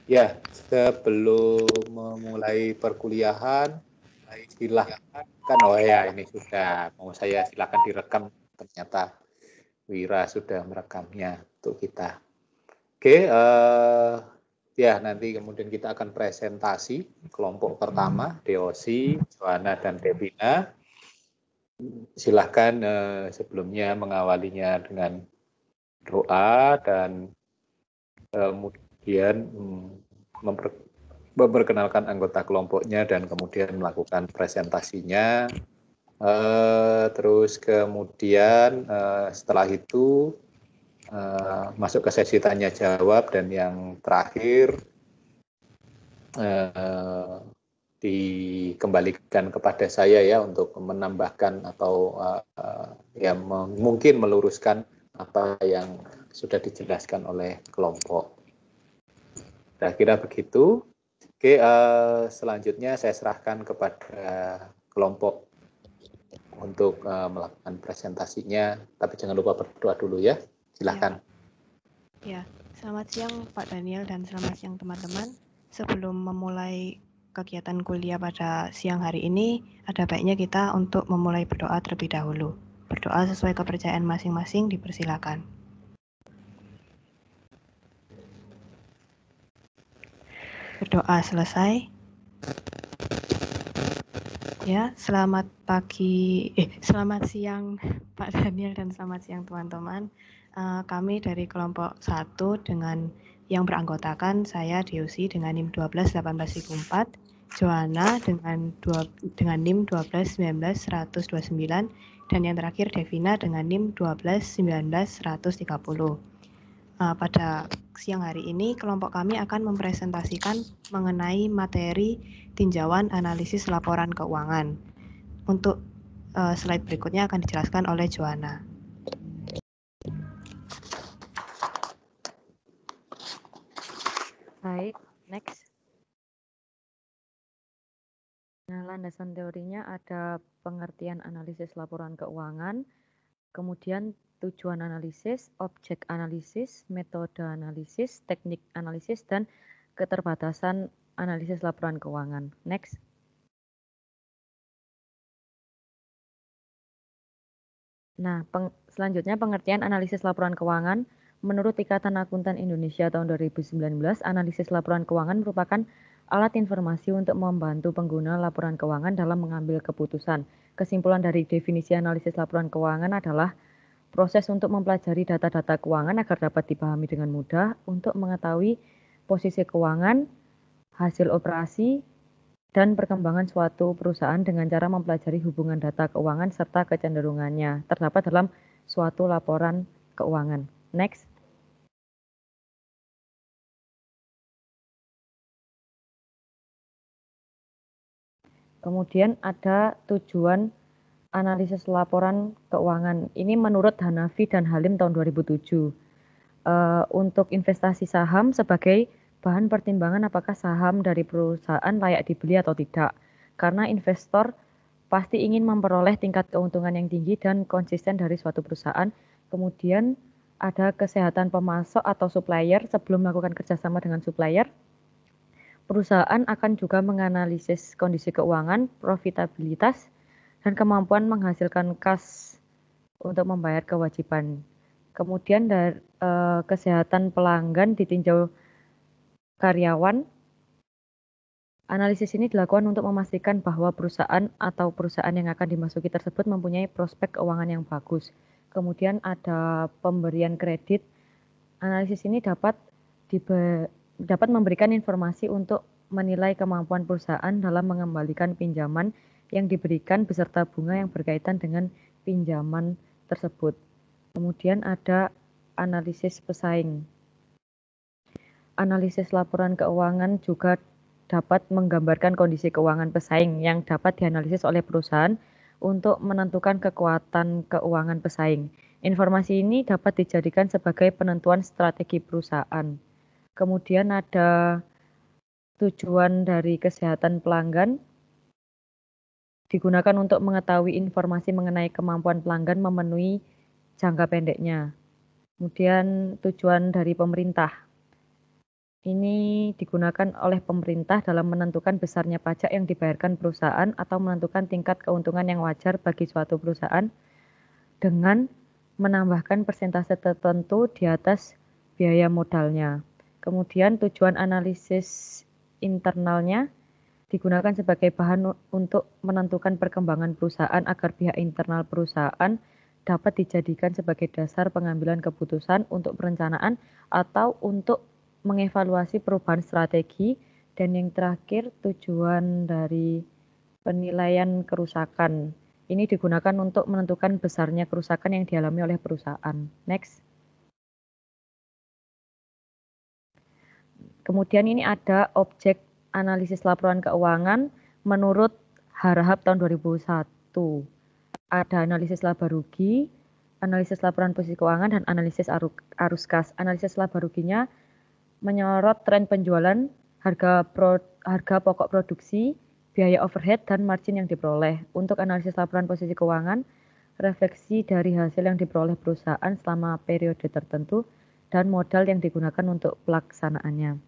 Ya, sebelum memulai perkuliahan, silahkan. Oh ya, ini sudah. Mau saya silakan direkam. Ternyata Wira sudah merekamnya untuk kita. Oke, ya nanti kemudian kita akan presentasi kelompok pertama, Deosi, Joanna, dan Devina. Silahkan sebelumnya mengawalinya dengan doa dan kemudian memperkenalkan anggota kelompoknya dan kemudian melakukan presentasinya. Terus kemudian setelah itu masuk ke sesi tanya jawab, dan yang terakhir dikembalikan kepada saya ya untuk menambahkan atau ya mungkin meluruskan apa yang sudah dijelaskan oleh kelompok. Kira-kira begitu. Oke, selanjutnya saya serahkan kepada kelompok untuk melakukan presentasinya, tapi jangan lupa berdoa dulu ya. Silahkan. Ya, selamat siang Pak Daniel dan selamat siang teman-teman. Sebelum memulai kegiatan kuliah pada siang hari ini, ada baiknya kita untuk memulai berdoa terlebih dahulu. Berdoa sesuai kepercayaan masing-masing, dipersilakan. Berdoa selesai. Ya, selamat siang Pak Daniel dan selamat siang teman-teman. Kami dari kelompok 1 dengan yang beranggotakan saya Deosi dengan NIM 121804, Joanna dengan NIM 1219-129, dan yang terakhir Devina dengan NIM 1219-130. Pada siang hari ini kelompok kami akan mempresentasikan mengenai materi tinjauan analisis laporan keuangan. Untuk slide berikutnya akan dijelaskan oleh Joanna. Baik, next. Nah, landasan teorinya ada pengertian analisis laporan keuangan, kemudian tujuan analisis, objek analisis, metode analisis, teknik analisis, dan keterbatasan analisis laporan keuangan. Next. Nah, selanjutnya pengertian analisis laporan keuangan. Menurut Ikatan Akuntan Indonesia tahun 2019, analisis laporan keuangan merupakan alat informasi untuk membantu pengguna laporan keuangan dalam mengambil keputusan. Kesimpulan dari definisi analisis laporan keuangan adalah proses untuk mempelajari data-data keuangan agar dapat dipahami dengan mudah untuk mengetahui posisi keuangan, hasil operasi, dan perkembangan suatu perusahaan dengan cara mempelajari hubungan data keuangan serta kecenderungannya terdapat dalam suatu laporan keuangan. Next. Kemudian ada tujuan analisis laporan keuangan. Ini menurut Hanafi dan Halim tahun 2007. Untuk investasi saham sebagai bahan pertimbangan apakah saham dari perusahaan layak dibeli atau tidak. Karena investor pasti ingin memperoleh tingkat keuntungan yang tinggi dan konsisten dari suatu perusahaan. Kemudian ada kesehatan pemasok atau supplier sebelum melakukan kerjasama dengan supplier. Perusahaan akan juga menganalisis kondisi keuangan, profitabilitas, dan kemampuan menghasilkan kas untuk membayar kewajiban. Kemudian dari kesehatan pelanggan ditinjau karyawan. Analisis ini dilakukan untuk memastikan bahwa perusahaan atau perusahaan yang akan dimasuki tersebut mempunyai prospek keuangan yang bagus. Kemudian ada pemberian kredit. Analisis ini dapat memberikan informasi untuk menilai kemampuan perusahaan dalam mengembalikan pinjaman yang diberikan beserta bunga yang berkaitan dengan pinjaman tersebut. Kemudian ada analisis pesaing. Analisis laporan keuangan juga dapat menggambarkan kondisi keuangan pesaing yang dapat dianalisis oleh perusahaan untuk menentukan kekuatan keuangan pesaing. Informasi ini dapat dijadikan sebagai penentuan strategi perusahaan. Kemudian ada tujuan dari kesehatan pelanggan, digunakan untuk mengetahui informasi mengenai kemampuan pelanggan memenuhi jangka pendeknya. Kemudian tujuan dari pemerintah. Ini digunakan oleh pemerintah dalam menentukan besarnya pajak yang dibayarkan perusahaan atau menentukan tingkat keuntungan yang wajar bagi suatu perusahaan dengan menambahkan persentase tertentu di atas biaya modalnya. Kemudian tujuan analisis internalnya digunakan sebagai bahan untuk menentukan perkembangan perusahaan agar pihak internal perusahaan dapat dijadikan sebagai dasar pengambilan keputusan untuk perencanaan atau untuk mengevaluasi perubahan strategi. Dan yang terakhir, tujuan dari penilaian kerusakan. Ini digunakan untuk menentukan besarnya kerusakan yang dialami oleh perusahaan. Next. Kemudian ini ada objek analisis laporan keuangan menurut Harahap tahun 2001. Ada analisis laba rugi, analisis laporan posisi keuangan, dan analisis arus kas. Analisis laba ruginya menyorot tren penjualan, harga pokok produksi, biaya overhead, dan margin yang diperoleh. Untuk analisis laporan posisi keuangan, refleksi dari hasil yang diperoleh perusahaan selama periode tertentu dan modal yang digunakan untuk pelaksanaannya.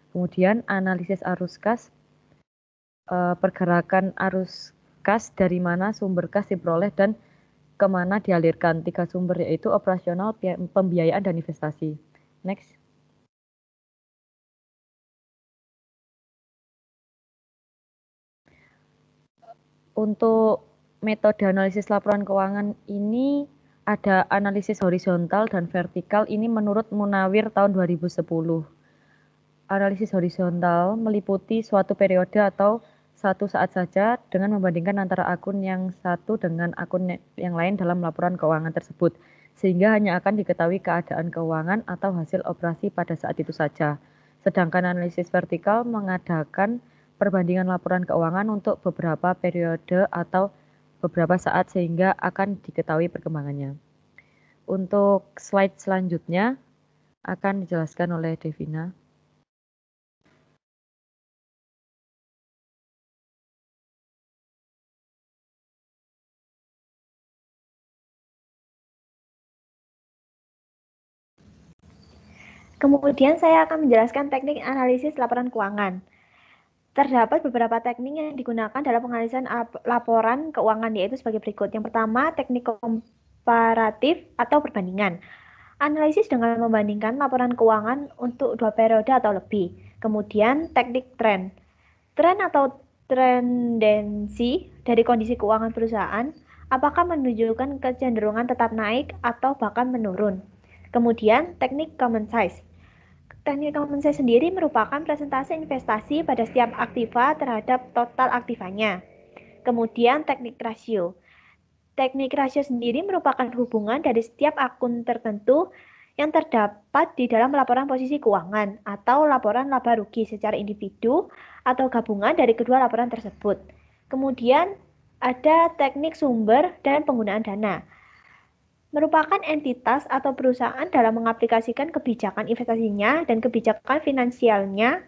Kemudian analisis arus kas, pergerakan arus kas dari mana sumber kas diperoleh dan kemana dialirkan. 3 sumber yaitu operasional, pembiayaan, dan investasi. Next. Untuk metode analisis laporan keuangan ini ada analisis horizontal dan vertikal, ini menurut Munawir tahun 2010. Analisis horizontal meliputi suatu periode atau satu saat saja dengan membandingkan antara akun yang satu dengan akun yang lain dalam laporan keuangan tersebut, sehingga hanya akan diketahui keadaan keuangan atau hasil operasi pada saat itu saja. Sedangkan analisis vertikal mengadakan perbandingan laporan keuangan untuk beberapa periode atau beberapa saat sehingga akan diketahui perkembangannya. Untuk slide selanjutnya akan dijelaskan oleh Devina. Kemudian saya akan menjelaskan teknik analisis laporan keuangan. Terdapat beberapa teknik yang digunakan dalam penganalisan laporan keuangan, yaitu sebagai berikut. Yang pertama, teknik komparatif atau perbandingan. Analisis dengan membandingkan laporan keuangan untuk 2 periode atau lebih. Kemudian, teknik tren. Tren atau tendensi dari kondisi keuangan perusahaan, apakah menunjukkan kecenderungan tetap naik atau bahkan menurun. Kemudian, teknik common size. Teknik common size sendiri merupakan presentase investasi pada setiap aktiva terhadap total aktivanya. Kemudian teknik rasio. Teknik rasio sendiri merupakan hubungan dari setiap akun tertentu yang terdapat di dalam laporan posisi keuangan atau laporan laba rugi secara individu atau gabungan dari kedua laporan tersebut. Kemudian ada teknik sumber dan penggunaan dana. Merupakan entitas atau perusahaan dalam mengaplikasikan kebijakan investasinya dan kebijakan finansialnya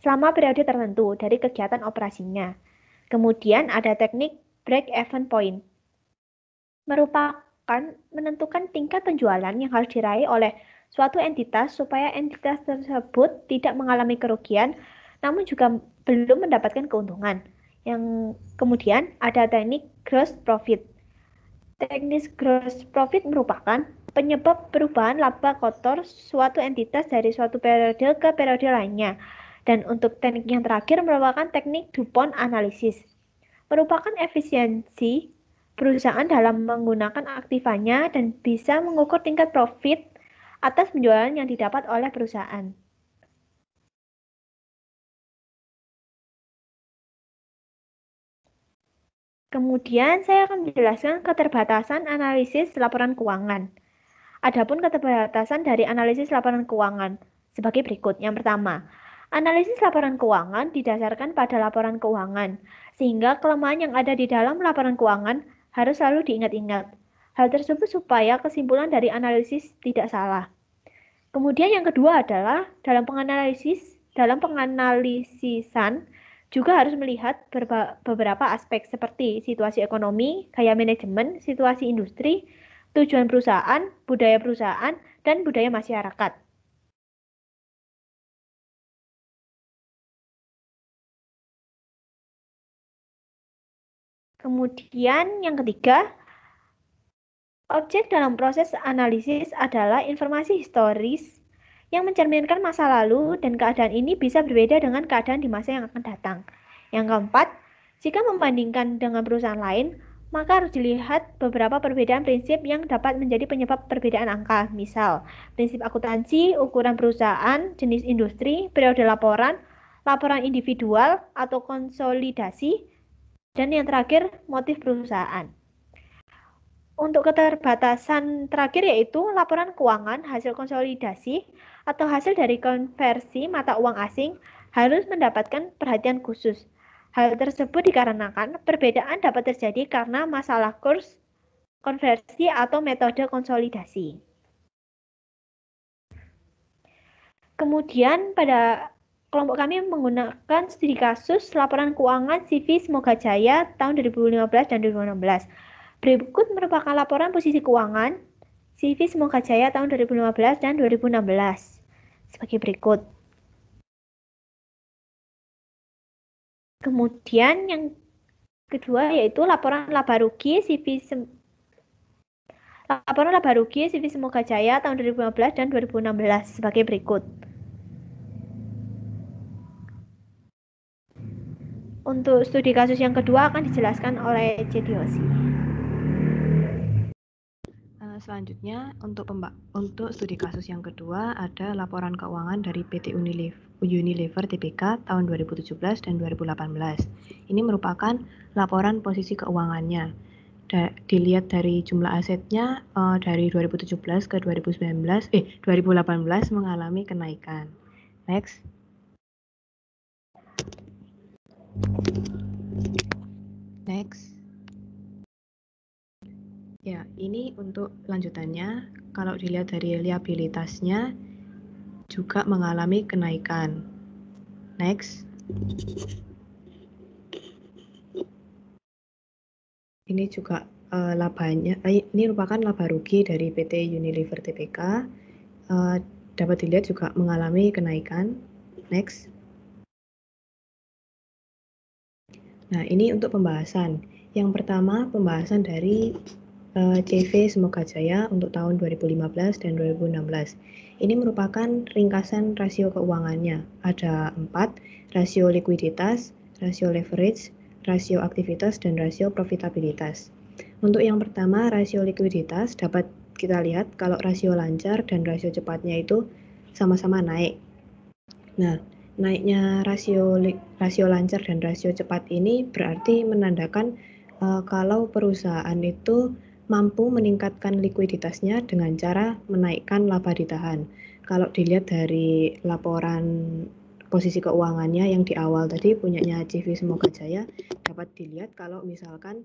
selama periode tertentu dari kegiatan operasinya. Kemudian ada teknik break-even point. Merupakan menentukan tingkat penjualan yang harus diraih oleh suatu entitas supaya entitas tersebut tidak mengalami kerugian namun juga belum mendapatkan keuntungan. Yang kemudian ada teknik gross profit. Teknis gross profit merupakan penyebab perubahan laba kotor suatu entitas dari suatu periode ke periode lainnya. Dan untuk teknik yang terakhir merupakan teknik DuPont analysis. Merupakan efisiensi perusahaan dalam menggunakan aktivanya dan bisa mengukur tingkat profit atas penjualan yang didapat oleh perusahaan. Kemudian saya akan menjelaskan keterbatasan analisis laporan keuangan. Adapun keterbatasan dari analisis laporan keuangan sebagai berikut. Yang pertama, analisis laporan keuangan didasarkan pada laporan keuangan, sehingga kelemahan yang ada di dalam laporan keuangan harus selalu diingat-ingat. Hal tersebut supaya kesimpulan dari analisis tidak salah. Kemudian yang kedua adalah dalam penganalisisan juga harus melihat beberapa aspek seperti situasi ekonomi, gaya manajemen, situasi industri, tujuan perusahaan, budaya perusahaan, dan budaya masyarakat. Kemudian yang ketiga, objek dalam proses analisis adalah informasi historis yang mencerminkan masa lalu dan keadaan ini bisa berbeda dengan keadaan di masa yang akan datang. Yang keempat, jika membandingkan dengan perusahaan lain, maka harus dilihat beberapa perbedaan prinsip yang dapat menjadi penyebab perbedaan angka. Misal, prinsip akuntansi, ukuran perusahaan, jenis industri, periode laporan, laporan individual atau konsolidasi, dan yang terakhir, motif perusahaan. Untuk keterbatasan terakhir yaitu laporan keuangan hasil konsolidasi atau hasil dari konversi mata uang asing harus mendapatkan perhatian khusus. Hal tersebut dikarenakan perbedaan dapat terjadi karena masalah kurs, konversi, atau metode konsolidasi. Kemudian pada kelompok kami menggunakan studi kasus laporan keuangan CV Semoga Jaya tahun 2015 dan 2016. Berikut merupakan laporan posisi keuangan CV Semoga Jaya tahun 2015 dan 2016 sebagai berikut. Kemudian yang kedua yaitu laporan laba rugi CV Semoga Jaya tahun 2015 dan 2016 sebagai berikut. Untuk studi kasus yang kedua akan dijelaskan oleh Jediosi. Selanjutnya untuk studi kasus yang kedua ada laporan keuangan dari PT Unilever Tbk tahun 2017 dan 2018. Ini merupakan laporan posisi keuangannya. Dilihat dari jumlah asetnya dari 2017 ke 2018 mengalami kenaikan. Next. Ya, ini untuk lanjutannya. Kalau dilihat dari liabilitasnya juga mengalami kenaikan. Next. Ini juga labanya. Ini merupakan laba rugi dari PT Unilever Tbk. Dapat dilihat juga mengalami kenaikan. Next. Nah, ini untuk pembahasan. Yang pertama, pembahasan dari CV Semoga Jaya untuk tahun 2015 dan 2016. Ini merupakan ringkasan rasio keuangannya. Ada 4, rasio likuiditas, rasio leverage, rasio aktivitas, dan rasio profitabilitas. Untuk yang pertama, rasio likuiditas dapat kita lihat kalau rasio lancar dan rasio cepatnya itu sama-sama naik. Nah, naiknya rasio lancar dan rasio cepat ini berarti menandakan kalau perusahaan itu mampu meningkatkan likuiditasnya dengan cara menaikkan laba ditahan. Kalau dilihat dari laporan posisi keuangannya yang di awal tadi punyanya CV Semoga Jaya, dapat dilihat kalau misalkan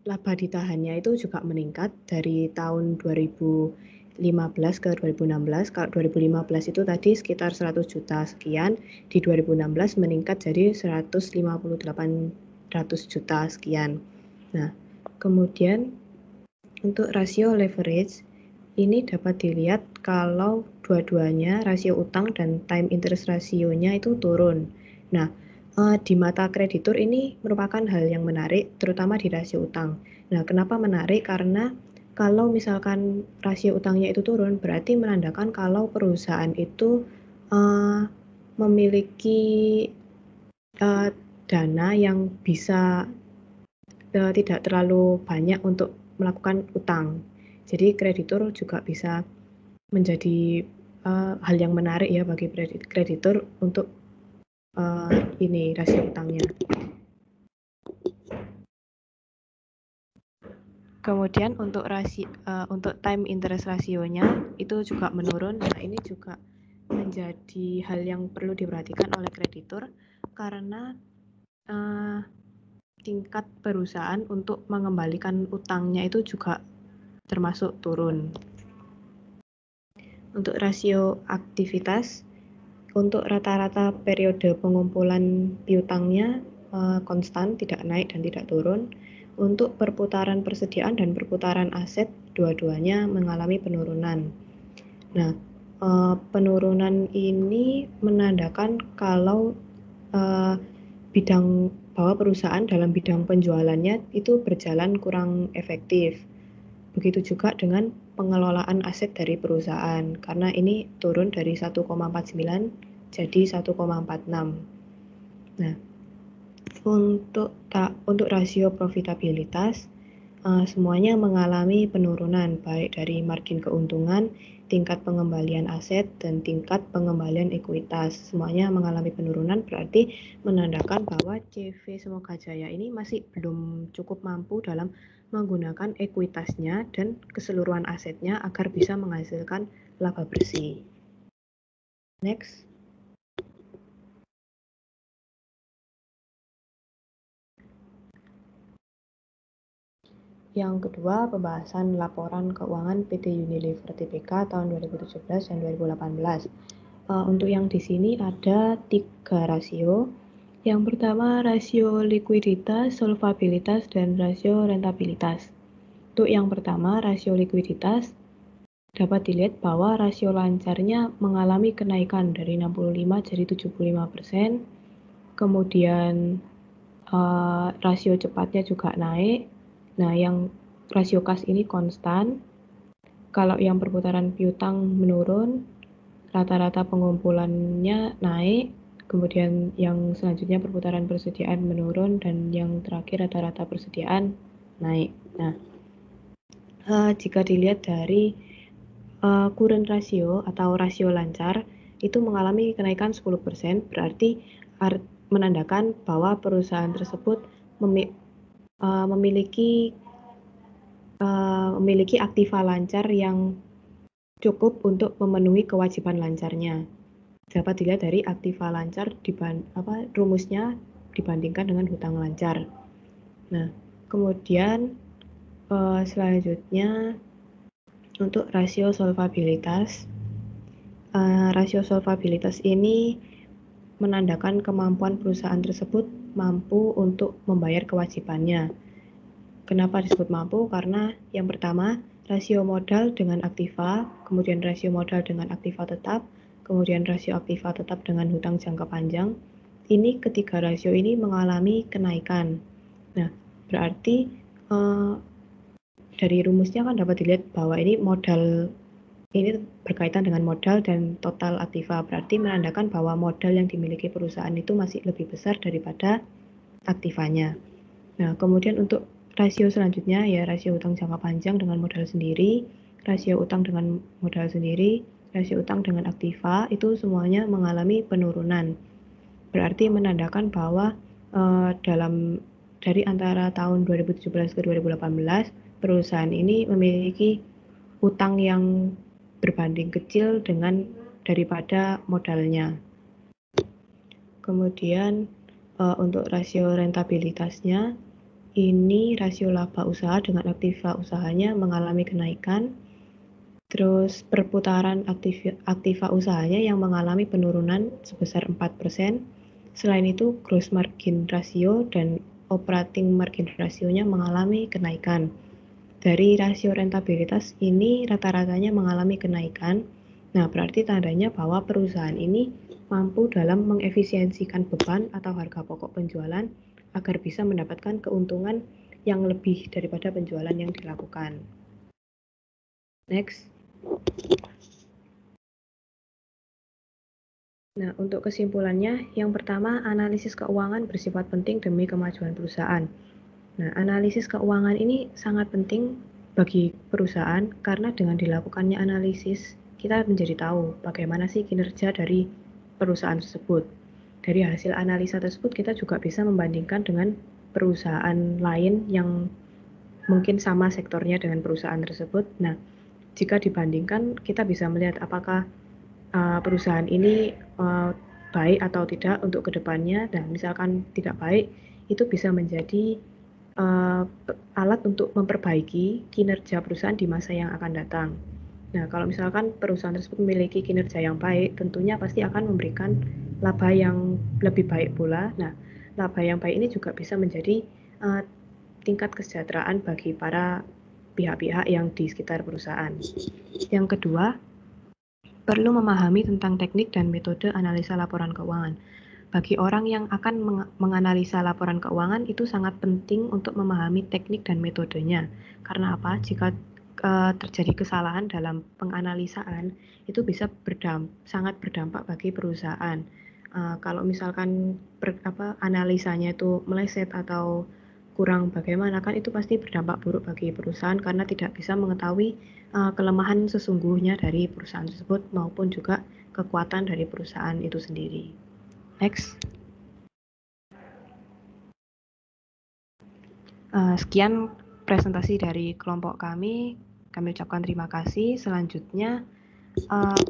laba ditahannya itu juga meningkat dari tahun 2015 ke 2016. Kalau 2015 itu tadi sekitar 100 juta sekian, di 2016 meningkat jadi 158 juta sekian. Nah, kemudian untuk rasio leverage ini dapat dilihat kalau dua-duanya rasio utang dan time interest rasionya itu turun. Nah, di mata kreditur ini merupakan hal yang menarik, terutama di rasio utang. Nah, kenapa menarik? Karena kalau misalkan rasio utangnya itu turun, berarti menandakan kalau perusahaan itu memiliki dana yang bisa tidak terlalu banyak untuk melakukan utang. Jadi kreditur juga bisa menjadi hal yang menarik ya bagi kreditur untuk ini rasio utangnya. Kemudian untuk time interest rasionya itu juga menurun. Nah, ini juga menjadi hal yang perlu diperhatikan oleh kreditur karena tingkat perusahaan untuk mengembalikan utangnya itu juga termasuk turun. Untuk rasio aktivitas, untuk rata-rata periode pengumpulan piutangnya konstan, tidak naik dan tidak turun. Untuk perputaran persediaan dan perputaran aset, dua-duanya mengalami penurunan. Nah, penurunan ini menandakan kalau bidang bahwa perusahaan dalam bidang penjualannya itu berjalan kurang efektif. Begitu juga dengan pengelolaan aset dari perusahaan, karena ini turun dari 1,49 jadi 1,46. Nah, untuk rasio profitabilitas, semuanya mengalami penurunan, baik dari margin keuntungan, tingkat pengembalian aset, dan tingkat pengembalian ekuitas. Semuanya mengalami penurunan, berarti menandakan bahwa CV Semoga Jaya ini masih belum cukup mampu dalam menggunakan ekuitasnya dan keseluruhan asetnya agar bisa menghasilkan laba bersih. Next. Yang kedua, pembahasan laporan keuangan PT Unilever Tbk tahun 2017 dan 2018. Untuk yang di sini ada 3 rasio. Yang pertama, rasio likuiditas, solvabilitas, dan rasio rentabilitas. Untuk yang pertama, rasio likuiditas, dapat dilihat bahwa rasio lancarnya mengalami kenaikan dari 65 jadi 75%. Kemudian rasio cepatnya juga naik. Nah, yang rasio kas ini konstan. Kalau yang perputaran piutang menurun, rata-rata pengumpulannya naik. Kemudian yang selanjutnya perputaran persediaan menurun, dan yang terakhir rata-rata persediaan naik. Nah, jika dilihat dari current ratio atau rasio lancar itu mengalami kenaikan 10%, berarti menandakan bahwa perusahaan tersebut memiliki aktiva lancar yang cukup untuk memenuhi kewajiban lancarnya. Dapat dilihat dari aktiva lancar rumusnya dibandingkan dengan hutang lancar. Nah, kemudian selanjutnya untuk rasio solvabilitas. Rasio solvabilitas ini menandakan kemampuan perusahaan tersebut mampu untuk membayar kewajibannya. Kenapa disebut mampu? Karena yang pertama, rasio modal dengan aktiva, kemudian rasio modal dengan aktiva tetap, kemudian rasio aktiva tetap dengan hutang jangka panjang. Ini ketiga rasio ini mengalami kenaikan. Nah, berarti dari rumusnya kan dapat dilihat bahwa ini modal ini berkaitan dengan modal dan total aktiva, berarti menandakan bahwa modal yang dimiliki perusahaan itu masih lebih besar daripada aktivanya. Nah, kemudian untuk rasio selanjutnya ya rasio utang jangka panjang dengan modal sendiri, rasio utang dengan modal sendiri, rasio utang dengan aktiva, itu semuanya mengalami penurunan. Berarti menandakan bahwa dari antara tahun 2017 ke 2018, perusahaan ini memiliki utang yang berbanding kecil daripada modalnya. Kemudian untuk rasio rentabilitasnya, ini rasio laba usaha dengan aktiva usahanya mengalami kenaikan. Terus perputaran aktiva usahanya yang mengalami penurunan sebesar 4%. Selain itu, gross margin ratio dan operating margin rasionya mengalami kenaikan. Dari rasio rentabilitas ini rata-ratanya mengalami kenaikan. Nah, berarti tandanya bahwa perusahaan ini mampu dalam mengefisiensikan beban atau harga pokok penjualan agar bisa mendapatkan keuntungan yang lebih daripada penjualan yang dilakukan. Next. Nah, untuk kesimpulannya, yang pertama, analisis keuangan bersifat penting demi kemajuan perusahaan. Nah, analisis keuangan ini sangat penting bagi perusahaan karena dengan dilakukannya analisis, kita menjadi tahu bagaimana sih kinerja dari perusahaan tersebut. Dari hasil analisa tersebut, kita juga bisa membandingkan dengan perusahaan lain yang mungkin sama sektornya dengan perusahaan tersebut. Nah, jika dibandingkan, kita bisa melihat apakah perusahaan ini baik atau tidak untuk kedepannya. Dan misalkan tidak baik, itu bisa menjadi alat untuk memperbaiki kinerja perusahaan di masa yang akan datang. Nah, kalau misalkan perusahaan tersebut memiliki kinerja yang baik, tentunya pasti akan memberikan laba yang lebih baik pula. Nah, laba yang baik ini juga bisa menjadi tingkat kesejahteraan bagi para pihak-pihak yang di sekitar perusahaan. Yang kedua, perlu memahami tentang teknik dan metode analisa laporan keuangan. bagi orang yang akan menganalisa laporan keuangan itu sangat penting untuk memahami teknik dan metodenya. Karena apa? Jika terjadi kesalahan dalam penganalisaan, itu bisa sangat berdampak bagi perusahaan. Kalau misalkan analisanya itu meleset atau kurang bagaimana, kan itu pasti berdampak buruk bagi perusahaan karena tidak bisa mengetahui kelemahan sesungguhnya dari perusahaan tersebut maupun juga kekuatan dari perusahaan itu sendiri. Next. Sekian presentasi dari kelompok kami. Kami ucapkan terima kasih. Selanjutnya,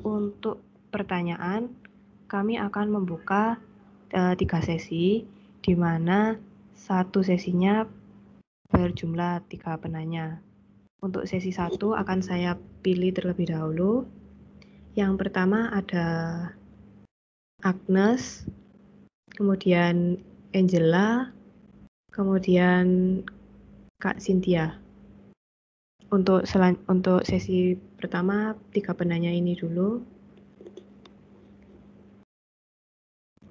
untuk pertanyaan, kami akan membuka 3 sesi, di mana satu sesinya berjumlah 3 penanya. Untuk sesi 1 akan saya pilih terlebih dahulu. Yang pertama ada Agnes, kemudian Angela, kemudian Kak Cynthia. Untuk sesi pertama 3 penanya ini dulu.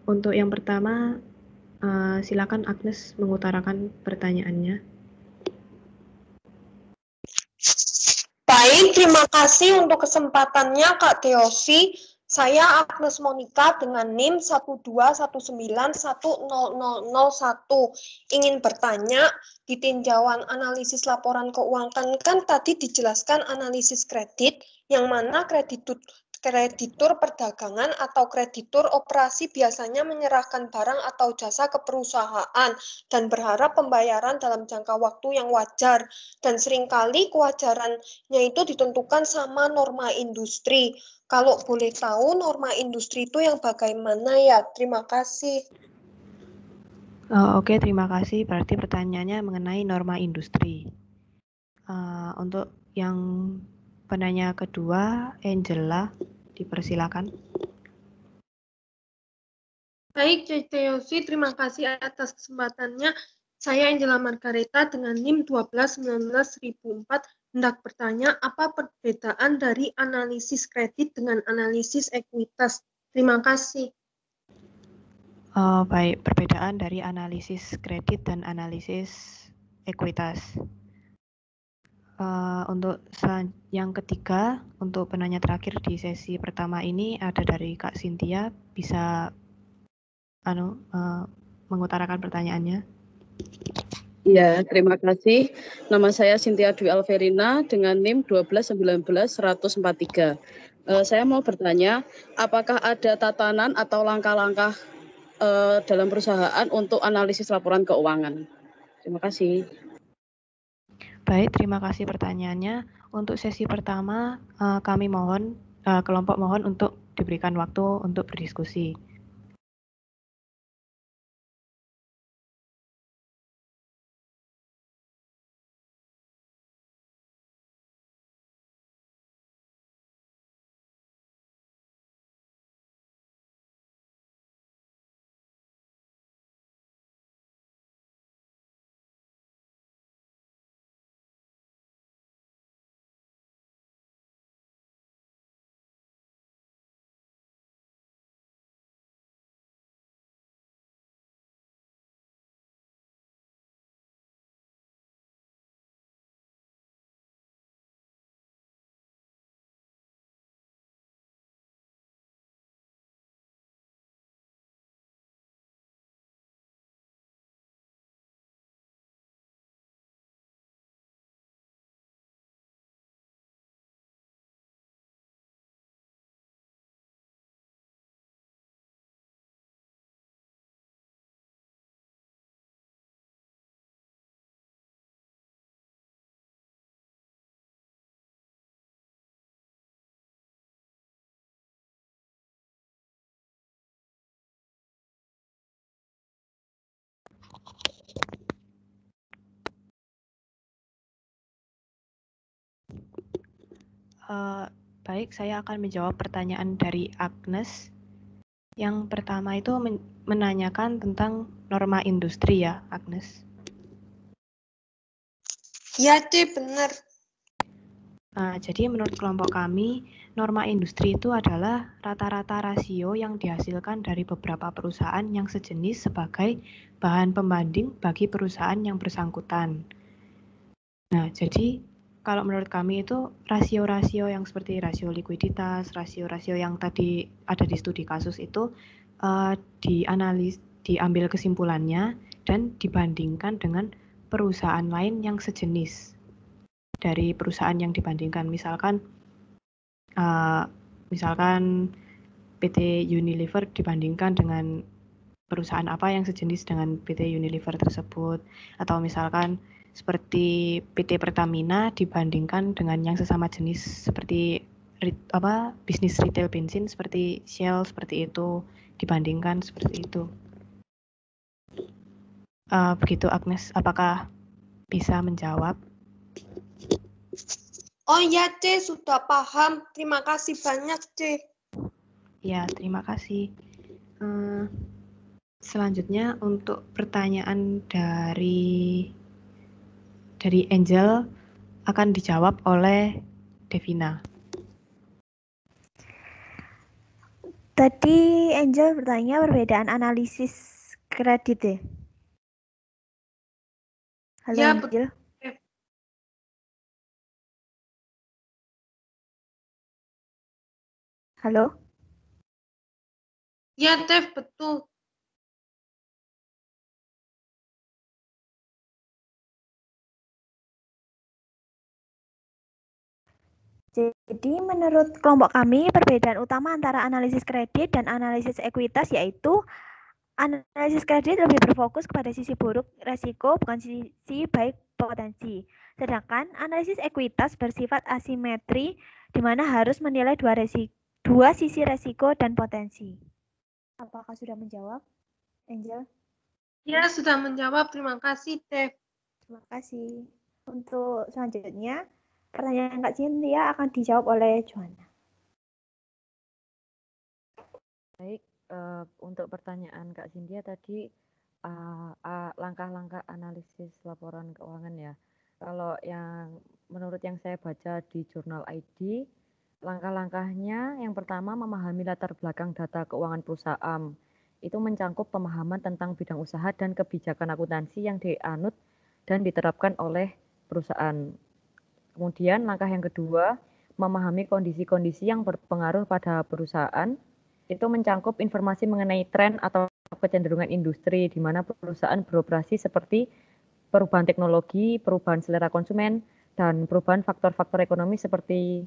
Untuk yang pertama, silakan Agnes mengutarakan pertanyaannya. Baik, terima kasih untuk kesempatannya Kak Teosi. Saya Agnes Monica dengan NIM 121910001. Ingin bertanya, di tinjauan analisis laporan keuangan kan tadi dijelaskan analisis kredit, yang mana kreditur perdagangan atau kreditur operasi biasanya menyerahkan barang atau jasa ke perusahaan dan berharap pembayaran dalam jangka waktu yang wajar. Dan seringkali kewajarannya itu ditentukan sama norma industri. Kalau boleh tahu norma industri itu yang bagaimana ya? Terima kasih. Oke, terima kasih. Berarti pertanyaannya mengenai norma industri. Untuk yang penanya kedua, Angela, dipersilakan. Baik, Teosi, terima kasih atas kesempatannya. Saya Angela Margareta dengan NIM 1219004 hendak bertanya apa perbedaan dari analisis kredit dengan analisis ekuitas. Terima kasih. Baik, perbedaan dari analisis kredit dan analisis ekuitas. Untuk yang ketiga, untuk penanya terakhir di sesi pertama ini ada dari Kak Cynthia, bisa mengutarakan pertanyaannya. Ya, terima kasih. Nama saya Cynthia Dwi Alverina dengan NIM 1219143. Saya mau bertanya, apakah ada tatanan atau langkah-langkah dalam perusahaan untuk analisis laporan keuangan? Terima kasih. Baik, terima kasih pertanyaannya. Untuk sesi pertama, kami mohon, kelompok mohon untuk diberikan waktu untuk berdiskusi. Baik, saya akan menjawab pertanyaan dari Agnes. Yang pertama itu menanyakan tentang norma industri ya, Agnes? Ya, benar. Jadi menurut kelompok kami, norma industri itu adalah rata-rata rasio yang dihasilkan dari beberapa perusahaan yang sejenis sebagai bahan pembanding bagi perusahaan yang bersangkutan. Nah, jadi kalau menurut kami itu rasio-rasio yang seperti rasio likuiditas, rasio-rasio yang tadi ada di studi kasus itu diambil kesimpulannya dan dibandingkan dengan perusahaan lain yang sejenis dari perusahaan yang dibandingkan. Misalkan PT Unilever dibandingkan dengan perusahaan apa yang sejenis dengan PT Unilever tersebut, atau misalkan seperti PT Pertamina dibandingkan dengan yang sesama jenis seperti bisnis retail bensin seperti Shell, seperti itu, dibandingkan seperti itu. Begitu Agnes, apakah bisa menjawab? Oh iya, C, sudah paham. Terima kasih banyak, C. Ya, terima kasih. Selanjutnya untuk pertanyaan dari Angel akan dijawab oleh Devina. Tadi Angel bertanya perbedaan analisis kredit ya? Halo Ya, Angel. Halo? Ya, Dev, betul. Jadi menurut kelompok kami, perbedaan utama antara analisis kredit dan analisis ekuitas yaitu analisis kredit lebih berfokus kepada sisi buruk resiko, bukan sisi baik potensi. Sedangkan analisis ekuitas bersifat asimetri, di mana harus menilai dua sisi resiko dan potensi. Apakah sudah menjawab, Angel? Ya, sudah menjawab. Terima kasih, Dev. Terima kasih. Untuk selanjutnya, pertanyaan Kak Cynthia akan dijawab oleh Joanna. Baik, untuk pertanyaan Kak Cynthia tadi, langkah-langkah analisis laporan keuangan ya. Kalau yang menurut yang saya baca di jurnal ID, langkah-langkahnya yang pertama memahami latar belakang data keuangan perusahaan. Itu mencangkup pemahaman tentang bidang usaha dan kebijakan akuntansi yang dianut dan diterapkan oleh perusahaan. Kemudian langkah yang kedua, memahami kondisi-kondisi yang berpengaruh pada perusahaan. Itu mencangkup informasi mengenai tren atau kecenderungan industri di mana perusahaan beroperasi seperti perubahan teknologi, perubahan selera konsumen, dan perubahan faktor-faktor ekonomi seperti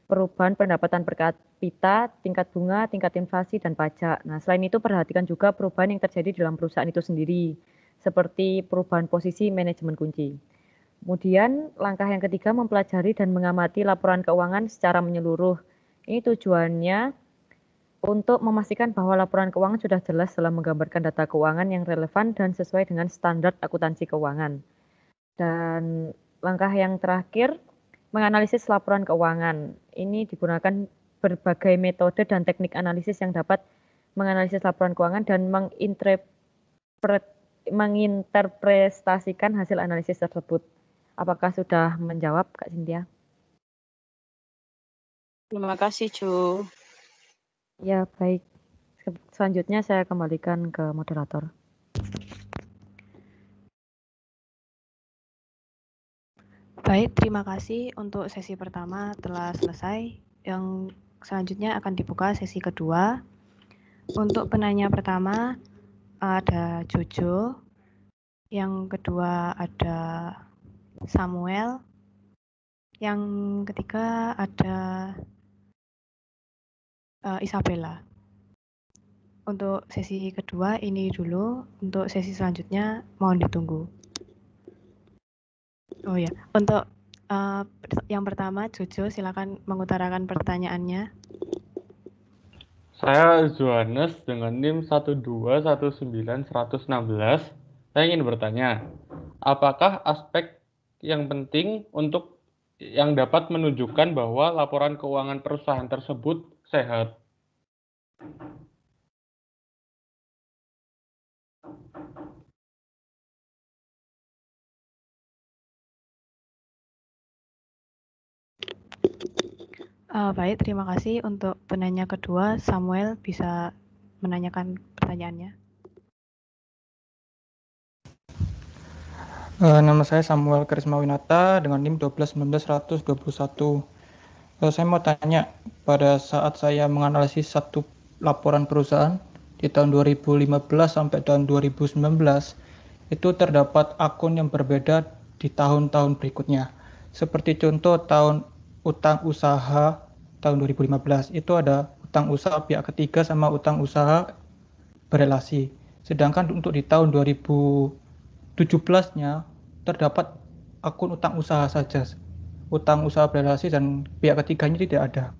perubahan pendapatan per kapita, tingkat bunga, tingkat inflasi, dan pajak. Nah, selain itu perhatikan juga perubahan yang terjadi dalam perusahaan itu sendiri, seperti perubahan posisi manajemen kunci. Kemudian langkah yang ketiga mempelajari dan mengamati laporan keuangan secara menyeluruh. Ini tujuannya untuk memastikan bahwa laporan keuangan sudah jelas dalam menggambarkan data keuangan yang relevan dan sesuai dengan standar akuntansi keuangan. Dan langkah yang terakhir, menganalisis laporan keuangan. Ini digunakan berbagai metode dan teknik analisis yang dapat menganalisis laporan keuangan dan menginterpretasikan hasil analisis tersebut. Apakah sudah menjawab, Kak Cynthia? Terima kasih, Ju. Ya, baik. Selanjutnya saya kembalikan ke moderator. Baik, terima kasih untuk sesi pertama telah selesai. Yang selanjutnya akan dibuka sesi kedua. Untuk penanya pertama ada Jojo, yang kedua ada Samuel, yang ketiga ada Isabella. Untuk sesi kedua ini dulu, untuk sesi selanjutnya mohon ditunggu. Oh ya, untuk yang pertama Jojo silakan mengutarakan pertanyaannya. Saya Johannes dengan NIM 1219116. Saya ingin bertanya, apakah aspek yang penting untuk yang dapat menunjukkan bahwa laporan keuangan perusahaan tersebut sehat? Baik, terima kasih. Untuk penanya kedua, Samuel bisa menanyakan pertanyaannya. Nama saya Samuel Karismawinata dengan NIM 1219-121. Saya mau tanya, pada saat saya menganalisis satu laporan perusahaan di tahun 2015 sampai tahun 2019, itu terdapat akun yang berbeda di tahun-tahun berikutnya. Seperti contoh tahun utang usaha tahun 2015, itu ada utang usaha pihak ketiga sama utang usaha berelasi. Sedangkan untuk di tahun 2017-nya terdapat akun utang usaha saja. Utang usaha berelasi dan pihak ketiganya tidak ada.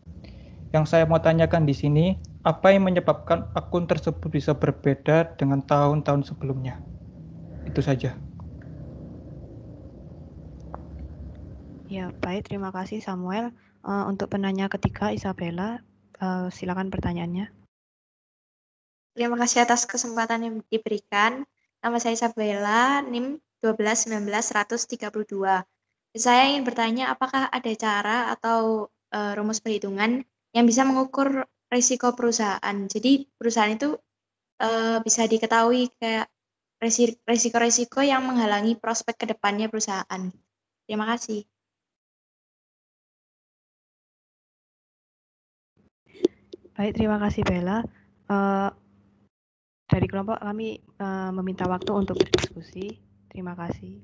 Yang saya mau tanyakan di sini, apa yang menyebabkan akun tersebut bisa berbeda dengan tahun-tahun sebelumnya? Itu saja. Ya, baik. Terima kasih, Samuel. Untuk penanya ketiga, Isabella, silakan pertanyaannya. Terima kasih atas kesempatan yang diberikan. Nama saya Isabella, NIM 1219-132. Saya ingin bertanya, apakah ada cara atau rumus perhitungan yang bisa mengukur risiko perusahaan? Jadi perusahaan itu bisa diketahui kayak risiko-risiko yang menghalangi prospek ke depannya perusahaan. Terima kasih. Baik, terima kasih, Bella. Dari kelompok kami meminta waktu untuk berdiskusi. Terima kasih.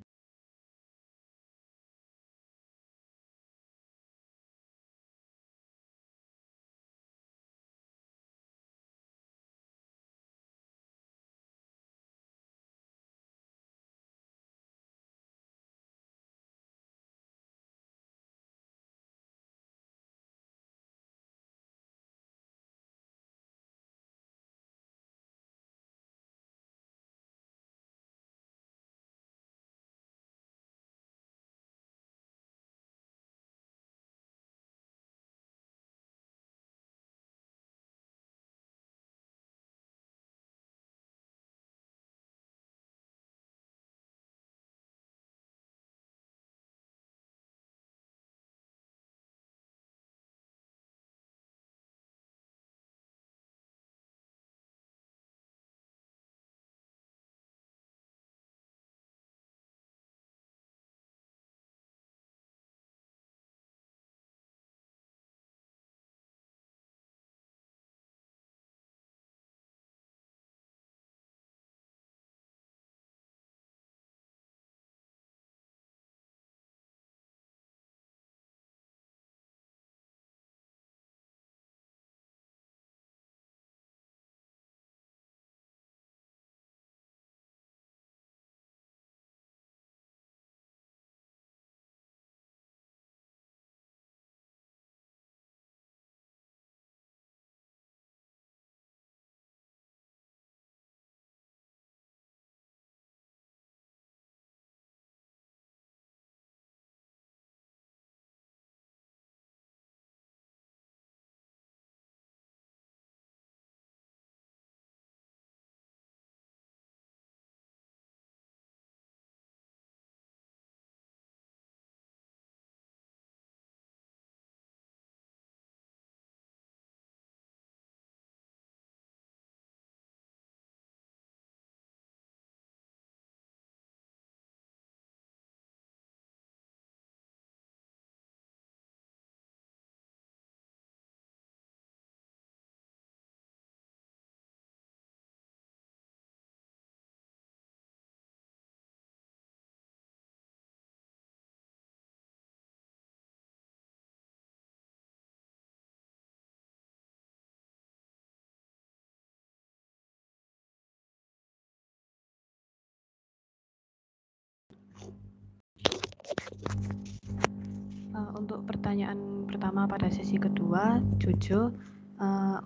Untuk pertanyaan pertama pada sesi kedua, Jojo,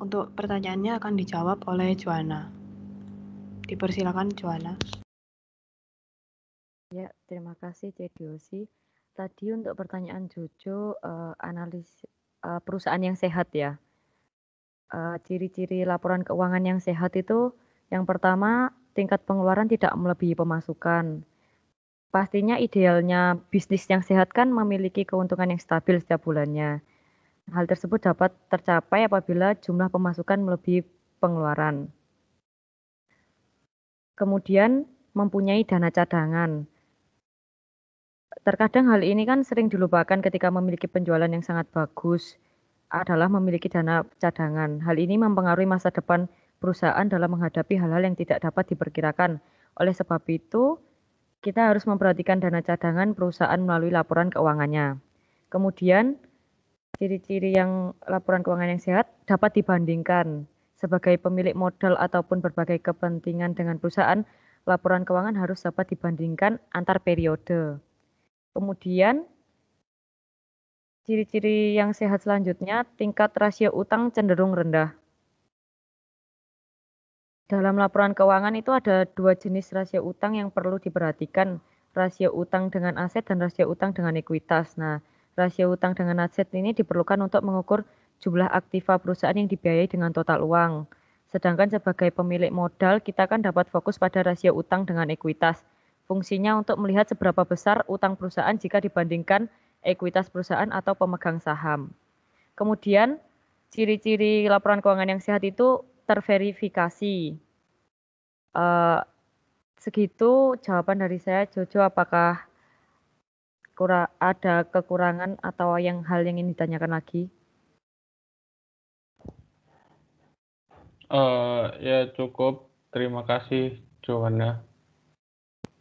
untuk pertanyaannya akan dijawab oleh Joanna. Dipersilakan, Joanna. Ya, terima kasih Cediosi. Tadi untuk pertanyaan Jojo, analis perusahaan yang sehat ya. Ciri-ciri laporan keuangan yang sehat itu yang pertama tingkat pengeluaran tidak melebihi pemasukan. Pastinya idealnya bisnis yang sehat kan memiliki keuntungan yang stabil setiap bulannya. Hal tersebut dapat tercapai apabila jumlah pemasukan melebihi pengeluaran. Kemudian mempunyai dana cadangan. Terkadang hal ini kan sering dilupakan ketika memiliki penjualan yang sangat bagus adalah memiliki dana cadangan. Hal ini mempengaruhi masa depan perusahaan dalam menghadapi hal-hal yang tidak dapat diperkirakan. Oleh sebab itu, kita harus memperhatikan dana cadangan perusahaan melalui laporan keuangannya. Kemudian, ciri-ciri yang laporan keuangan yang sehat dapat dibandingkan. Sebagai pemilik modal ataupun berbagai kepentingan dengan perusahaan, laporan keuangan harus dapat dibandingkan antar periode. Kemudian, ciri-ciri yang sehat selanjutnya, tingkat rasio utang cenderung rendah. Dalam laporan keuangan itu ada 2 jenis rasio utang yang perlu diperhatikan, rasio utang dengan aset dan rasio utang dengan ekuitas. Nah, rasio utang dengan aset ini diperlukan untuk mengukur jumlah aktiva perusahaan yang dibiayai dengan total uang. Sedangkan sebagai pemilik modal, kita kan dapat fokus pada rasio utang dengan ekuitas. Fungsinya untuk melihat seberapa besar utang perusahaan jika dibandingkan ekuitas perusahaan atau pemegang saham. Kemudian, ciri-ciri laporan keuangan yang sehat itu terverifikasi. Segitu jawaban dari saya. Jojo, apakah ada kekurangan atau hal yang ingin ditanyakan lagi? Ya cukup. Terima kasih, Joanna.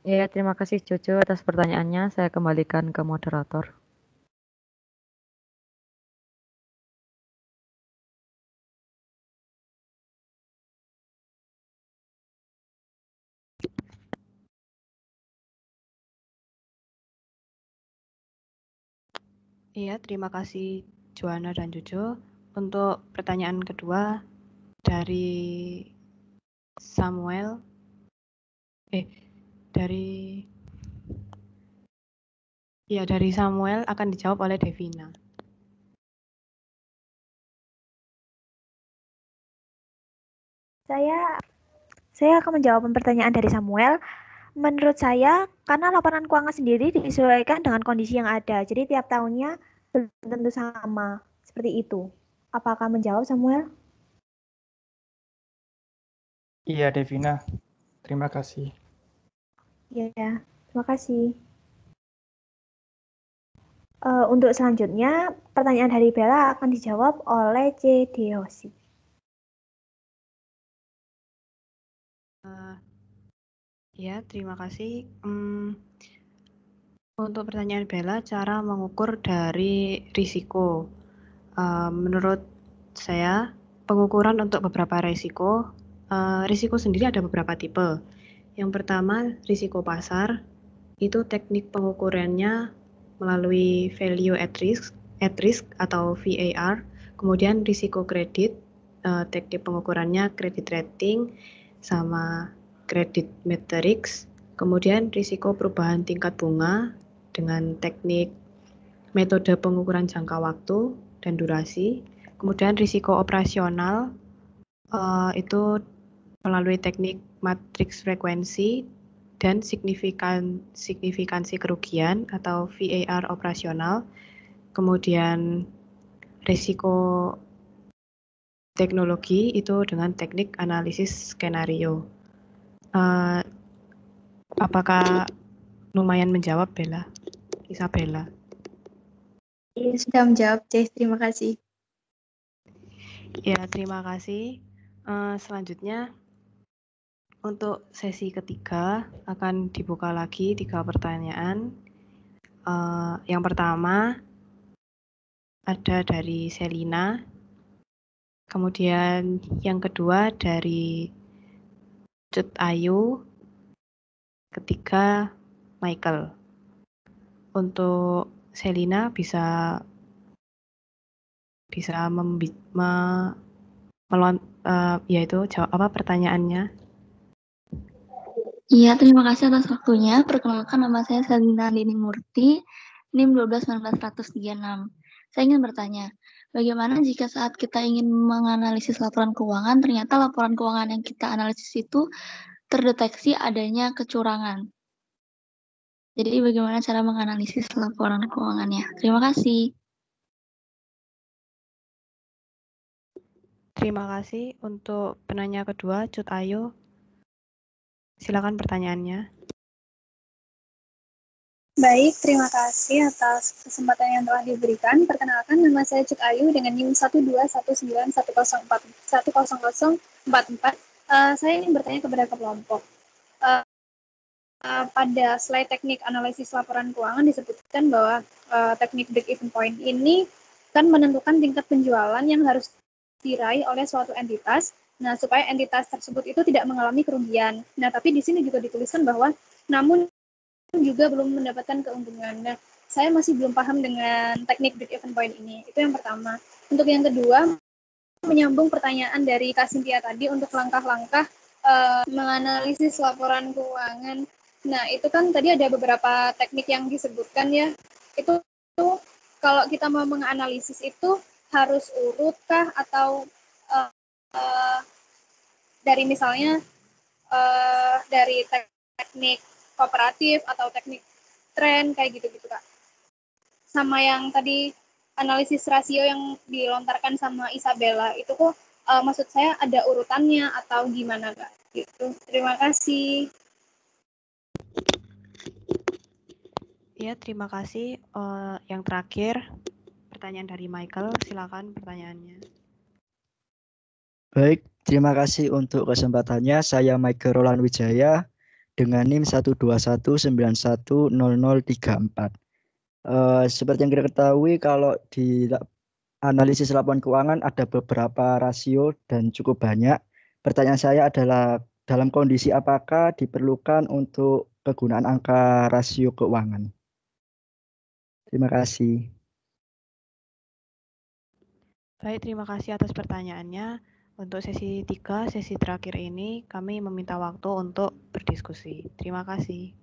Ya, terima kasih Jojo atas pertanyaannya. Saya kembalikan ke moderator. Iya, terima kasih Joanna dan Jojo. Untuk pertanyaan kedua dari Samuel, dari Samuel akan dijawab oleh Devina. Saya akan menjawab pertanyaan dari Samuel. Menurut saya, karena laporan keuangan sendiri disesuaikan dengan kondisi yang ada, jadi tiap tahunnya belum tentu sama, seperti itu. Apakah menjawab, Samuel? Iya, Devina. Terima kasih. Iya, terima kasih. Untuk selanjutnya, pertanyaan dari Bella akan dijawab oleh C. Deosi. Ya, terima kasih. Untuk pertanyaan Bella, cara mengukur dari risiko. Menurut saya, pengukuran untuk beberapa risiko sendiri ada beberapa tipe. Yang pertama, risiko pasar. Itu teknik pengukurannya melalui value at risk atau VAR. Kemudian risiko kredit, teknik pengukurannya credit rating sama credit metrics. Kemudian risiko perubahan tingkat bunga dengan teknik metode pengukuran jangka waktu dan durasi. Kemudian risiko operasional itu melalui teknik matriks frekuensi dan signifikansi kerugian atau VAR operasional. Kemudian risiko teknologi itu dengan teknik analisis skenario. Apakah lumayan menjawab, Bella? Isabella? Iya, sudah menjawab, Jess. Terima kasih. Ya, terima kasih. Selanjutnya, untuk sesi ketiga akan dibuka lagi 3 pertanyaan. Yang pertama ada dari Selina, kemudian yang kedua dari Cut Ayu, ketiga Michael. Untuk Selina bisa yaitu jawab apa pertanyaannya? Iya, terima kasih atas waktunya. Perkenalkan, nama saya Selina Lini Murti, NIM 1219136. Saya ingin bertanya, bagaimana jika saat kita ingin menganalisis laporan keuangan, ternyata laporan keuangan yang kita analisis itu terdeteksi adanya kecurangan? Jadi bagaimana cara menganalisis laporan keuangannya? Terima kasih. Terima kasih. Untuk penanya kedua, Cut Ayu. Silakan pertanyaannya. Baik, terima kasih atas kesempatan yang telah diberikan. Perkenalkan, nama saya Cut Ayu dengan NIM 121910444. Saya ingin bertanya kepada kelompok. Pada slide teknik analisis laporan keuangan disebutkan bahwa teknik break-even point ini kan menentukan tingkat penjualan yang harus diraih oleh suatu entitas. Nah, supaya entitas tersebut itu tidak mengalami kerugian. Nah, tapi di sini juga dituliskan bahwa namun juga belum mendapatkan keuntungan. Nah, saya masih belum paham dengan teknik break-even point ini. Itu yang pertama. Untuk yang kedua, menyambung pertanyaan dari Kak Cynthia tadi untuk langkah-langkah menganalisis laporan keuangan. Nah, itu kan tadi ada beberapa teknik yang disebutkan ya. Itu kalau kita mau menganalisis itu harus urutkah atau dari misalnya dari teknik kooperatif atau teknik tren kayak gitu-gitu Kak. Sama yang tadi analisis rasio yang dilontarkan sama Isabella itu kok maksud saya ada urutannya atau gimana Kak? Gitu. Terima kasih. Ya, terima kasih. Yang terakhir, pertanyaan dari Michael. Silakan pertanyaannya. Baik, terima kasih untuk kesempatannya. Saya Michael Roland Wijaya dengan NIM 121910034. Seperti yang kita ketahui, kalau di analisis laporan keuangan ada beberapa rasio dan cukup banyak. Pertanyaan saya adalah dalam kondisi apakah diperlukan untuk penggunaan angka rasio keuangan? Terima kasih. Baik, terima kasih atas pertanyaannya. Untuk sesi 3, sesi terakhir ini, kami meminta waktu untuk berdiskusi. Terima kasih.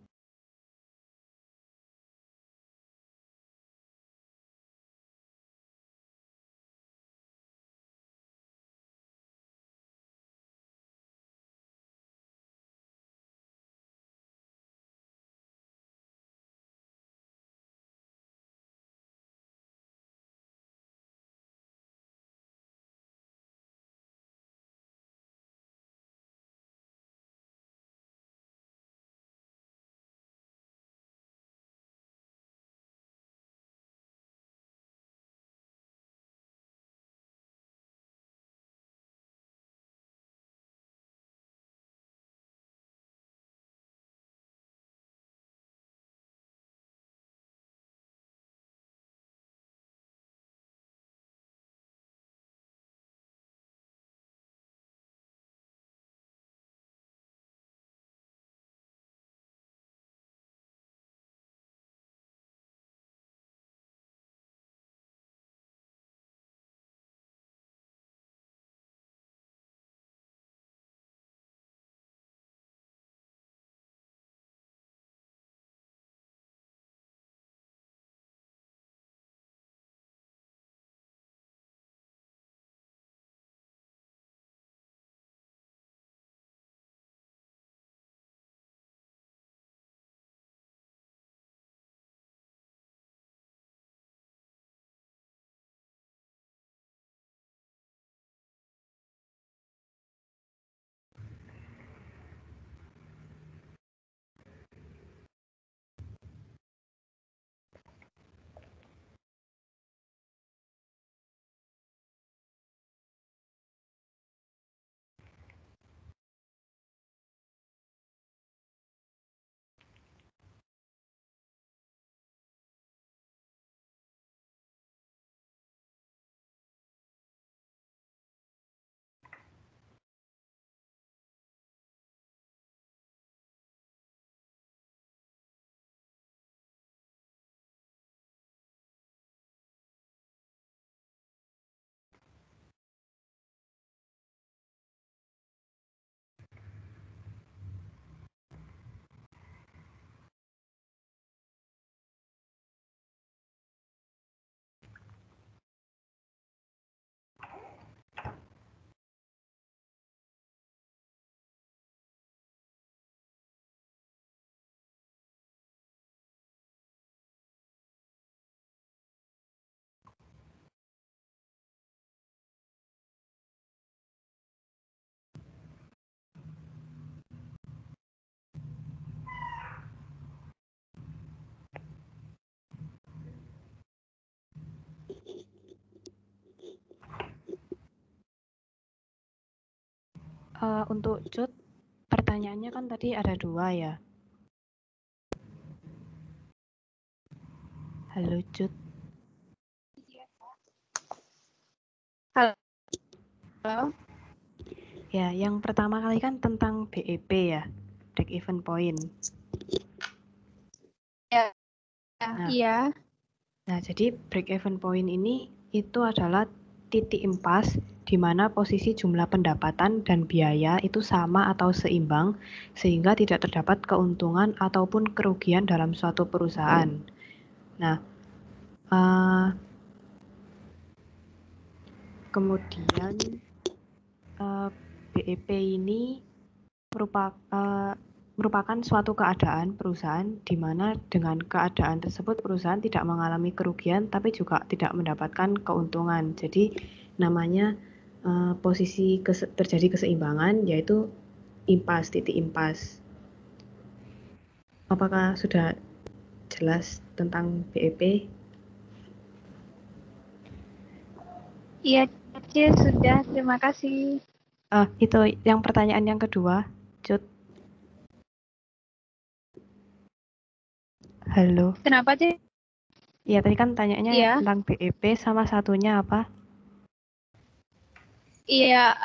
Untuk Cut, pertanyaannya kan tadi ada 2 ya. Halo Cut. Halo. Ya, yang pertama kali kan tentang BEP ya, break even point. Ya. Nah, Iya. Nah, jadi break even point ini itu adalah titik impas di mana posisi jumlah pendapatan dan biaya itu sama atau seimbang sehingga tidak terdapat keuntungan ataupun kerugian dalam suatu perusahaan. Nah, kemudian BEP ini merupakan suatu keadaan perusahaan di mana dengan keadaan tersebut perusahaan tidak mengalami kerugian tapi juga tidak mendapatkan keuntungan. Jadi namanya posisi terjadi keseimbangan yaitu impas, titik impas. Apakah sudah jelas tentang BEP? Iya, sudah. Terima kasih. Itu yang pertanyaan yang kedua, Cut. Halo. Kenapa, Ci? Iya, tadi kan tanyanya Iya. tentang BEP sama satunya apa? Iya,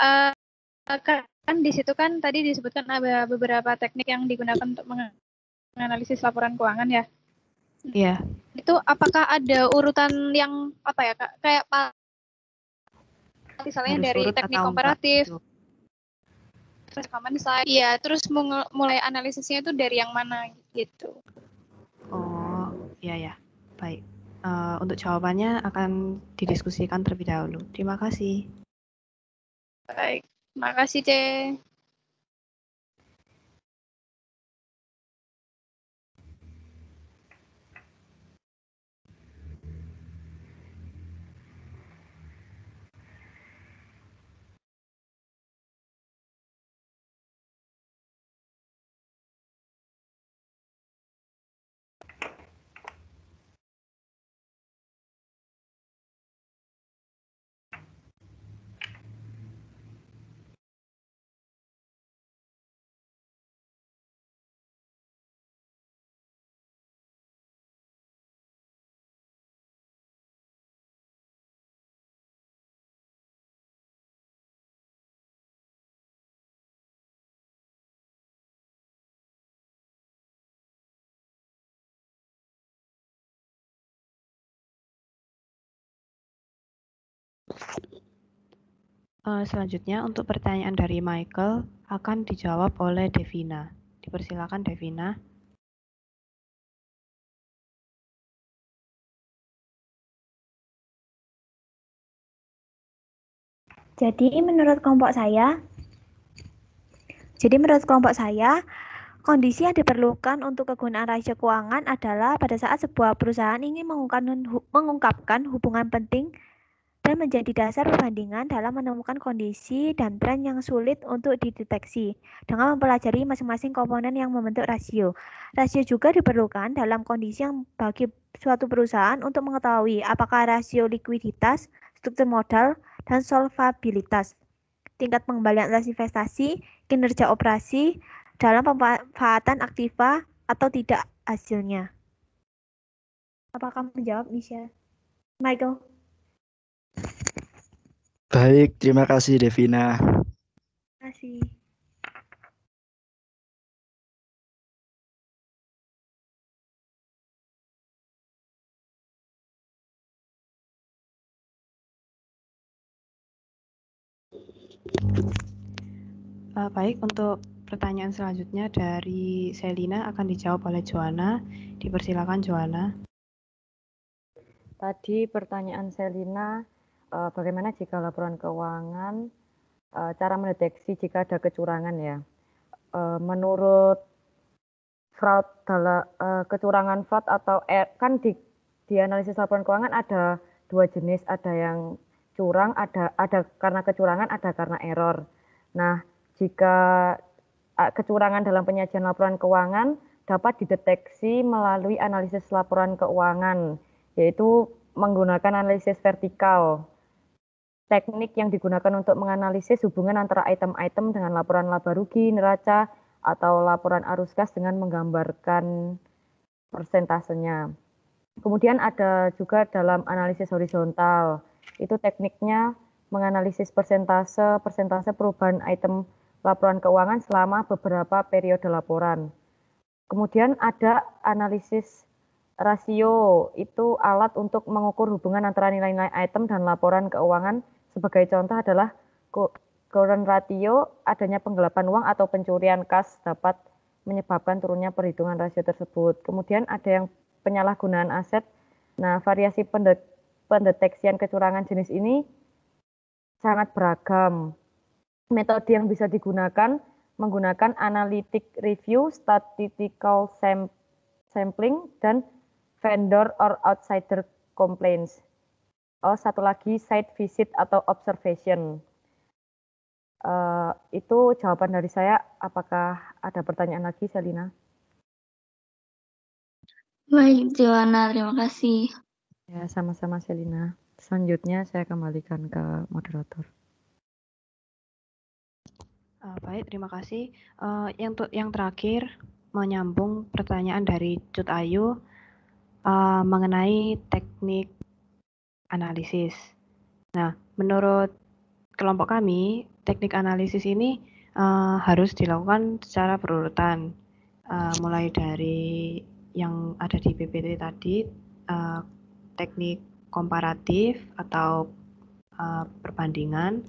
kan di situ kan tadi disebutkan ada beberapa teknik yang digunakan untuk menganalisis laporan keuangan ya. Iya. Itu apakah ada urutan yang apa ya, Kak? Kayak misalnya Harus dari urut teknik atau komparatif, enggak, gitu. terus common size, iya, terus mulai analisisnya itu dari yang mana gitu. Oh, iya ya. Baik. Untuk jawabannya akan didiskusikan terlebih dahulu. Terima kasih. Baik, makasih, C. Selanjutnya untuk pertanyaan dari Michael akan dijawab oleh Devina. Dipersilakan Devina. Jadi menurut kelompok saya, kondisi yang diperlukan untuk kegunaan rasio keuangan adalah pada saat sebuah perusahaan ingin mengungkapkan hubungan penting dan menjadi dasar perbandingan dalam menemukan kondisi dan tren yang sulit untuk dideteksi dengan mempelajari masing-masing komponen yang membentuk rasio. Rasio juga diperlukan dalam kondisi yang bagi suatu perusahaan untuk mengetahui apakah rasio likuiditas, struktur modal, dan solvabilitas, tingkat pengembalian atas investasi, kinerja operasi, dalam pemanfaatan aktiva atau tidak hasilnya. Apakah menjawab, Michael? Baik, terima kasih Devina. Terima kasih. Baik, untuk pertanyaan selanjutnya dari Selina akan dijawab oleh Joanna. Dipersilakan Joanna. Tadi pertanyaan Selina, bagaimana jika laporan keuangan, cara mendeteksi jika ada kecurangan ya. Menurut fraud, kecurangan fraud atau kan di analisis laporan keuangan ada 2 jenis, ada yang curang, ada karena kecurangan, ada karena error. Nah, jika kecurangan dalam penyajian laporan keuangan dapat dideteksi melalui analisis laporan keuangan, yaitu menggunakan analisis vertikal. teknik yang digunakan untuk menganalisis hubungan antara item-item dengan laporan laba rugi, neraca, atau laporan arus kas dengan menggambarkan persentasenya. Kemudian ada juga dalam analisis horizontal, itu tekniknya menganalisis persentase perubahan item laporan keuangan selama beberapa periode laporan. Kemudian ada analisis rasio, itu alat untuk mengukur hubungan antara nilai-nilai item dan laporan keuangan. Sebagai contoh adalah current ratio, adanya penggelapan uang atau pencurian kas dapat menyebabkan turunnya perhitungan rasio tersebut. Kemudian ada yang penyalahgunaan aset. Nah, variasi pendeteksian kecurangan jenis ini sangat beragam. Metode yang bisa digunakan menggunakan analytic review, statistical sampling, dan vendor or outsider complaints. Satu lagi site visit atau observation. Itu jawaban dari saya. Apakah ada pertanyaan lagi, Selina? Baik, Joanna, terima kasih. Ya, sama-sama, Selina. Selanjutnya saya kembalikan ke moderator. Baik, terima kasih. Yang terakhir, menyambung pertanyaan dari Cut Ayu mengenai teknik analisis. Nah, menurut kelompok kami, teknik analisis ini harus dilakukan secara berurutan, mulai dari yang ada di PPT tadi, teknik komparatif atau perbandingan,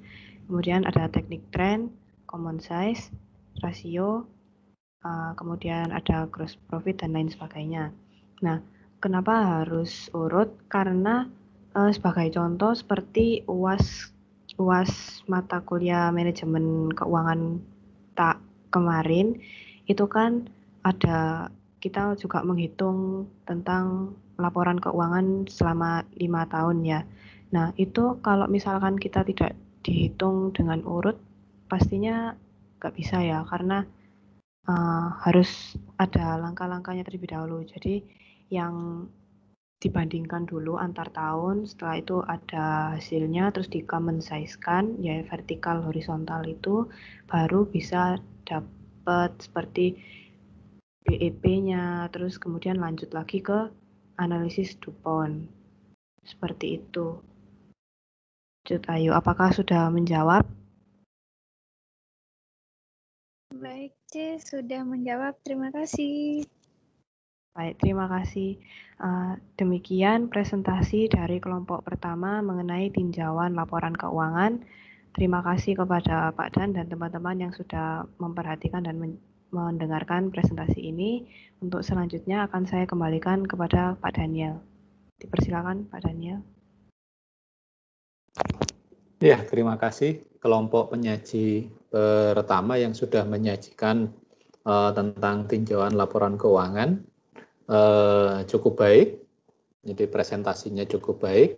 kemudian ada teknik trend, common size, rasio, kemudian ada gross profit dan lain sebagainya. Nah, kenapa harus urut? Karena sebagai contoh seperti UAS mata kuliah manajemen keuangan kemarin, itu kan ada, kita juga menghitung tentang laporan keuangan selama 5 tahun ya. Nah, itu kalau misalkan kita tidak dihitung dengan urut, pastinya nggak bisa ya, karena harus ada langkah-langkahnya terlebih dahulu. Jadi yang dibandingkan dulu antar tahun, setelah itu ada hasilnya, terus di common size-kan, ya vertikal horizontal itu, baru bisa dapat seperti BEP-nya, terus kemudian lanjut lagi ke analisis DuPont. Seperti itu. Cut Ayu, apakah sudah menjawab? Baik, C, sudah menjawab. Terima kasih. Baik, terima kasih. Demikian presentasi dari kelompok pertama mengenai tinjauan laporan keuangan. Terima kasih kepada Pak Dan dan teman-teman yang sudah memperhatikan dan mendengarkan presentasi ini. Untuk selanjutnya akan saya kembalikan kepada Pak Daniel. Dipersilakan Pak Daniel. Ya, terima kasih kelompok penyaji pertama yang sudah menyajikan tentang tinjauan laporan keuangan. Cukup baik, jadi presentasinya cukup baik,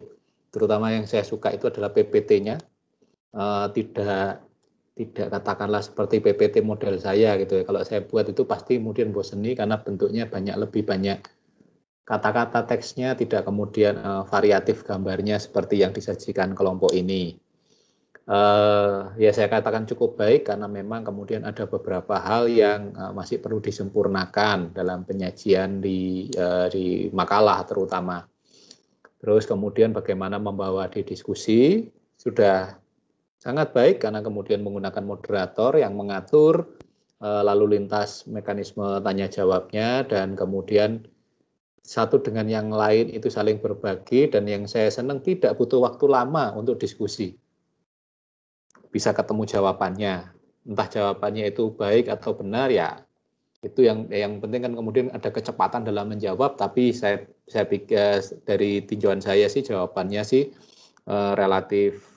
terutama yang saya suka itu adalah PPT-nya, tidak katakanlah seperti PPT model saya gitu ya. Kalau saya buat itu pasti kemudian boseni karena bentuknya lebih banyak kata-kata, teksnya tidak kemudian variatif gambarnya seperti yang disajikan kelompok ini. Ya saya katakan cukup baik karena memang kemudian ada beberapa hal yang masih perlu disempurnakan dalam penyajian di makalah terutama. Terus kemudian bagaimana membawa di diskusi sudah sangat baik karena kemudian menggunakan moderator yang mengatur lalu lintas mekanisme tanya jawabnya, dan kemudian satu dengan yang lain itu saling berbagi, dan yang saya senang tidak butuh waktu lama untuk diskusi. Bisa ketemu jawabannya, entah jawabannya itu baik atau benar ya, itu yang penting kan kemudian ada kecepatan dalam menjawab. Tapi saya pikir dari tinjauan saya sih jawabannya sih relatif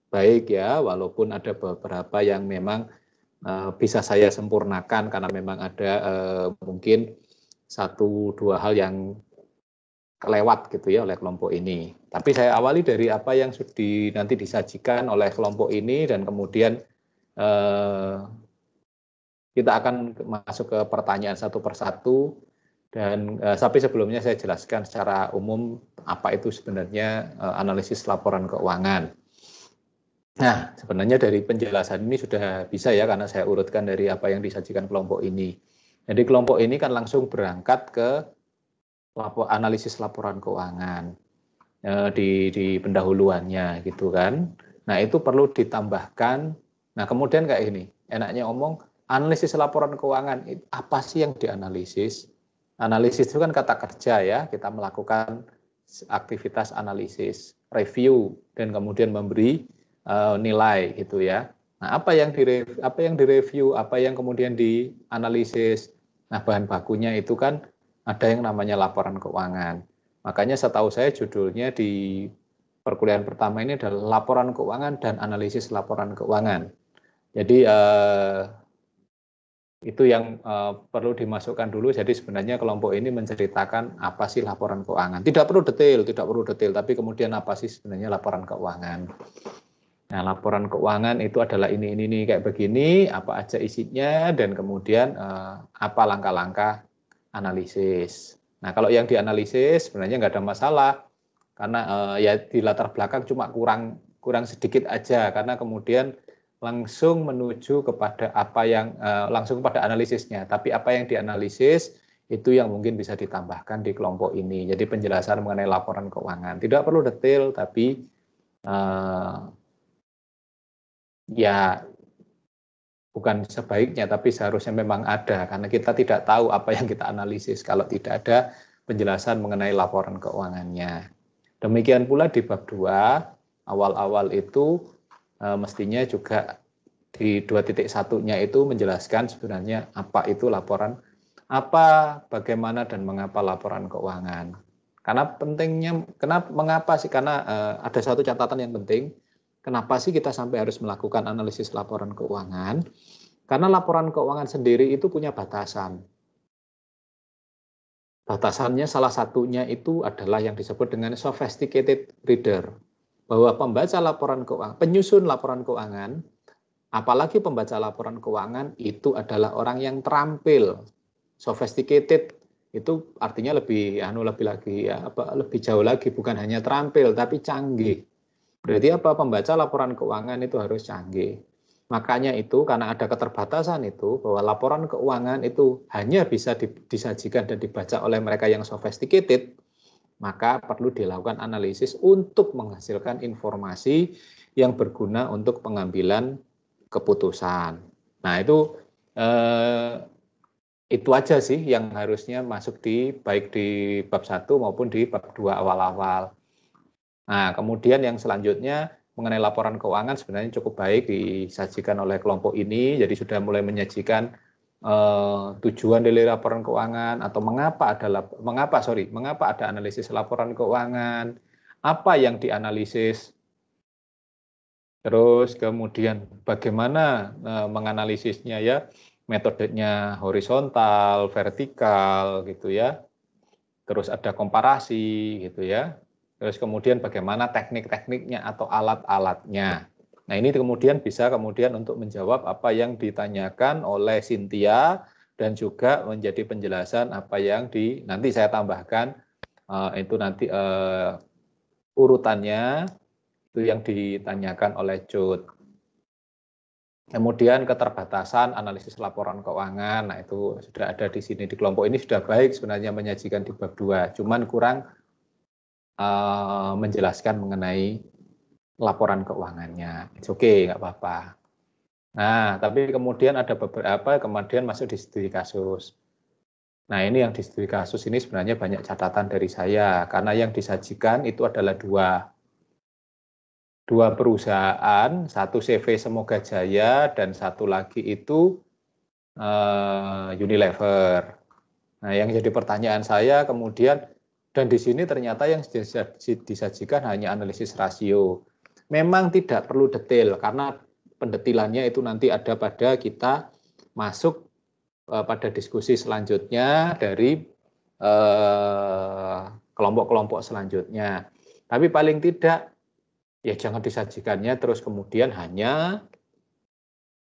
baik ya, walaupun ada beberapa yang memang bisa saya sempurnakan karena memang ada mungkin 1-2 hal yang kelewat gitu ya oleh kelompok ini. Tapi saya awali dari apa yang nanti disajikan oleh kelompok ini, dan kemudian kita akan masuk ke pertanyaan satu persatu. Dan tapi sebelumnya saya jelaskan secara umum apa itu sebenarnya analisis laporan keuangan. Nah, sebenarnya dari penjelasan ini sudah bisa ya, karena saya urutkan dari apa yang disajikan kelompok ini. Jadi kelompok ini kan langsung berangkat ke analisis laporan keuangan di pendahuluannya gitu kan. Nah, itu perlu ditambahkan. Nah, kemudian kayak ini, enaknya ngomong analisis laporan keuangan, apa sih yang dianalisis? Analisis itu kan kata kerja ya, kita melakukan aktivitas analisis, review, dan kemudian memberi nilai gitu ya. Nah, apa yang direview, apa yang kemudian dianalisis. Nah, bahan bakunya itu kan ada yang namanya laporan keuangan. Makanya setahu saya judulnya di perkuliahan pertama ini adalah laporan keuangan dan analisis laporan keuangan. Jadi itu yang perlu dimasukkan dulu. Jadi sebenarnya kelompok ini menceritakan apa sih laporan keuangan. Tidak perlu detail, tapi kemudian apa sih sebenarnya laporan keuangan. Nah, laporan keuangan itu adalah ini kayak begini, apa aja isinya, dan kemudian apa langkah-langkah analisis. Nah, kalau yang dianalisis sebenarnya nggak ada masalah, karena ya di latar belakang cuma kurang sedikit aja, karena kemudian langsung menuju kepada apa yang langsung pada analisisnya. Tapi apa yang dianalisis itu yang mungkin bisa ditambahkan di kelompok ini. Jadi penjelasan mengenai laporan keuangan tidak perlu detail, tapi ya bukan sebaiknya, tapi seharusnya memang ada, karena kita tidak tahu apa yang kita analisis kalau tidak ada penjelasan mengenai laporan keuangannya. Demikian pula di bab 2, awal-awal itu mestinya juga di 2.1-nya itu menjelaskan sebenarnya apa itu laporan, bagaimana dan mengapa laporan keuangan. Karena pentingnya, mengapa sih? Karena ada satu catatan yang penting. Kenapa sih kita sampai harus melakukan analisis laporan keuangan? Karena laporan keuangan sendiri itu punya batasan. Batasannya salah satunya itu adalah yang disebut dengan sophisticated reader. Bahwa pembaca laporan keuangan, penyusun laporan keuangan, apalagi pembaca laporan keuangan itu adalah orang yang terampil. Sophisticated itu artinya lebih jauh lagi, bukan hanya terampil tapi canggih. Berarti apa? Pembaca laporan keuangan itu harus canggih. Makanya itu karena ada keterbatasan itu, bahwa laporan keuangan itu hanya bisa disajikan dan dibaca oleh mereka yang sophisticated, maka perlu dilakukan analisis untuk menghasilkan informasi yang berguna untuk pengambilan keputusan. Nah, itu aja sih yang harusnya masuk baik di bab 1 maupun di bab 2 awal-awal. Nah, kemudian yang selanjutnya mengenai laporan keuangan sebenarnya cukup baik disajikan oleh kelompok ini. Jadi sudah mulai menyajikan tujuan dari laporan keuangan, atau mengapa ada analisis laporan keuangan, apa yang dianalisis, terus kemudian bagaimana menganalisisnya ya, metodenya horizontal, vertikal gitu ya. Terus ada komparasi gitu ya. Terus kemudian bagaimana teknik-tekniknya atau alat-alatnya. Nah, ini kemudian bisa untuk menjawab apa yang ditanyakan oleh Cynthia, dan juga menjadi penjelasan apa yang nanti saya tambahkan itu nanti urutannya itu yang ditanyakan oleh Cut. Kemudian keterbatasan analisis laporan keuangan, nah itu sudah ada di sini di kelompok ini, sudah baik sebenarnya menyajikan di bab 2, cuman kurang menjelaskan mengenai laporan keuangannya. It's okay, nggak apa-apa. Nah, tapi kemudian ada beberapa kemudian masuk di studi kasus. Nah, ini yang di studi kasus ini sebenarnya banyak catatan dari saya, karena yang disajikan itu adalah dua perusahaan, satu CV Semoga Jaya dan satu lagi itu Unilever. Nah, yang jadi pertanyaan saya kemudian, dan di sini ternyata yang disajikan hanya analisis rasio. Memang tidak perlu detail, karena pendetilannya itu nanti ada pada kita masuk pada diskusi selanjutnya dari kelompok-kelompok selanjutnya. Tapi paling tidak, ya jangan disajikannya terus kemudian hanya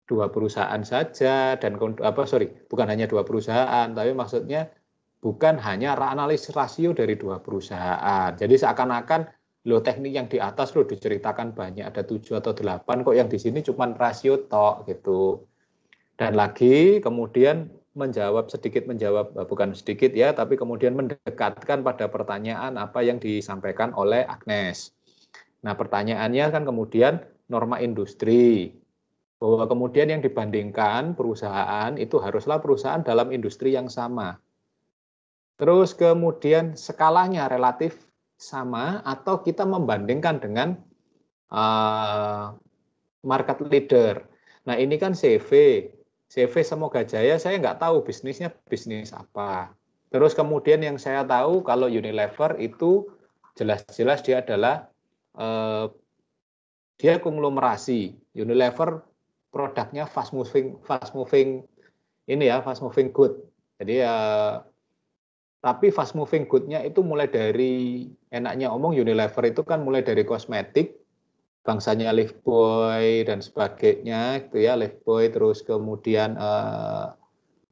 2 perusahaan saja, dan bukan hanya 2 perusahaan, tapi maksudnya bukan hanya analisis rasio dari 2 perusahaan. Jadi seakan-akan Loh teknik yang di atas loh diceritakan banyak, ada 7 atau 8, kok yang di sini cuma rasio tok gitu. Dan lagi kemudian bukan sedikit ya, tapi kemudian mendekatkan pada pertanyaan apa yang disampaikan oleh Agnes. Nah pertanyaannya kan kemudian norma industri, bahwa kemudian yang dibandingkan perusahaan itu haruslah perusahaan dalam industri yang sama. Terus kemudian skalanya relatif sama atau kita membandingkan dengan market leader. Nah ini kan CV Semoga Jaya saya nggak tahu bisnisnya bisnis apa. Terus kemudian yang saya tahu kalau Unilever itu jelas-jelas dia adalah dia konglomerasi. Unilever produknya fast moving good. Jadi tapi fast moving good-nya itu mulai dari, enaknya omong Unilever itu kan mulai dari kosmetik, bangsanya Lifebuoy dan sebagainya gitu ya, Lifebuoy, terus kemudian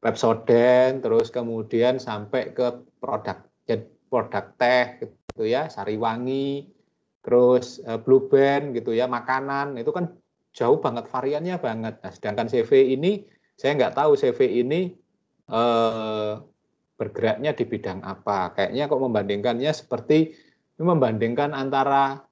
Pepsodent, terus kemudian sampai ke produk teh gitu ya, Sariwangi, terus Blue Band gitu ya, makanan, itu kan jauh banget variannya banget. Nah, sedangkan CV ini saya nggak tahu CV ini bergeraknya di bidang apa. Kayaknya kok membandingkannya seperti membandingkan antara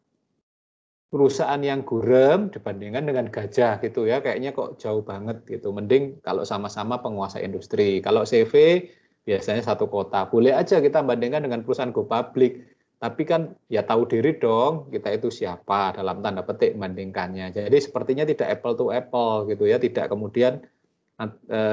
perusahaan yang gurem dibandingkan dengan gajah gitu ya, kayaknya kok jauh banget gitu. Mending kalau sama-sama penguasa industri. Kalau CV biasanya satu kota. Boleh aja kita bandingkan dengan perusahaan go public, tapi kan ya tahu diri dong kita itu siapa, dalam tanda petik bandingkannya. Jadi sepertinya tidak apple to apple gitu ya, tidak kemudian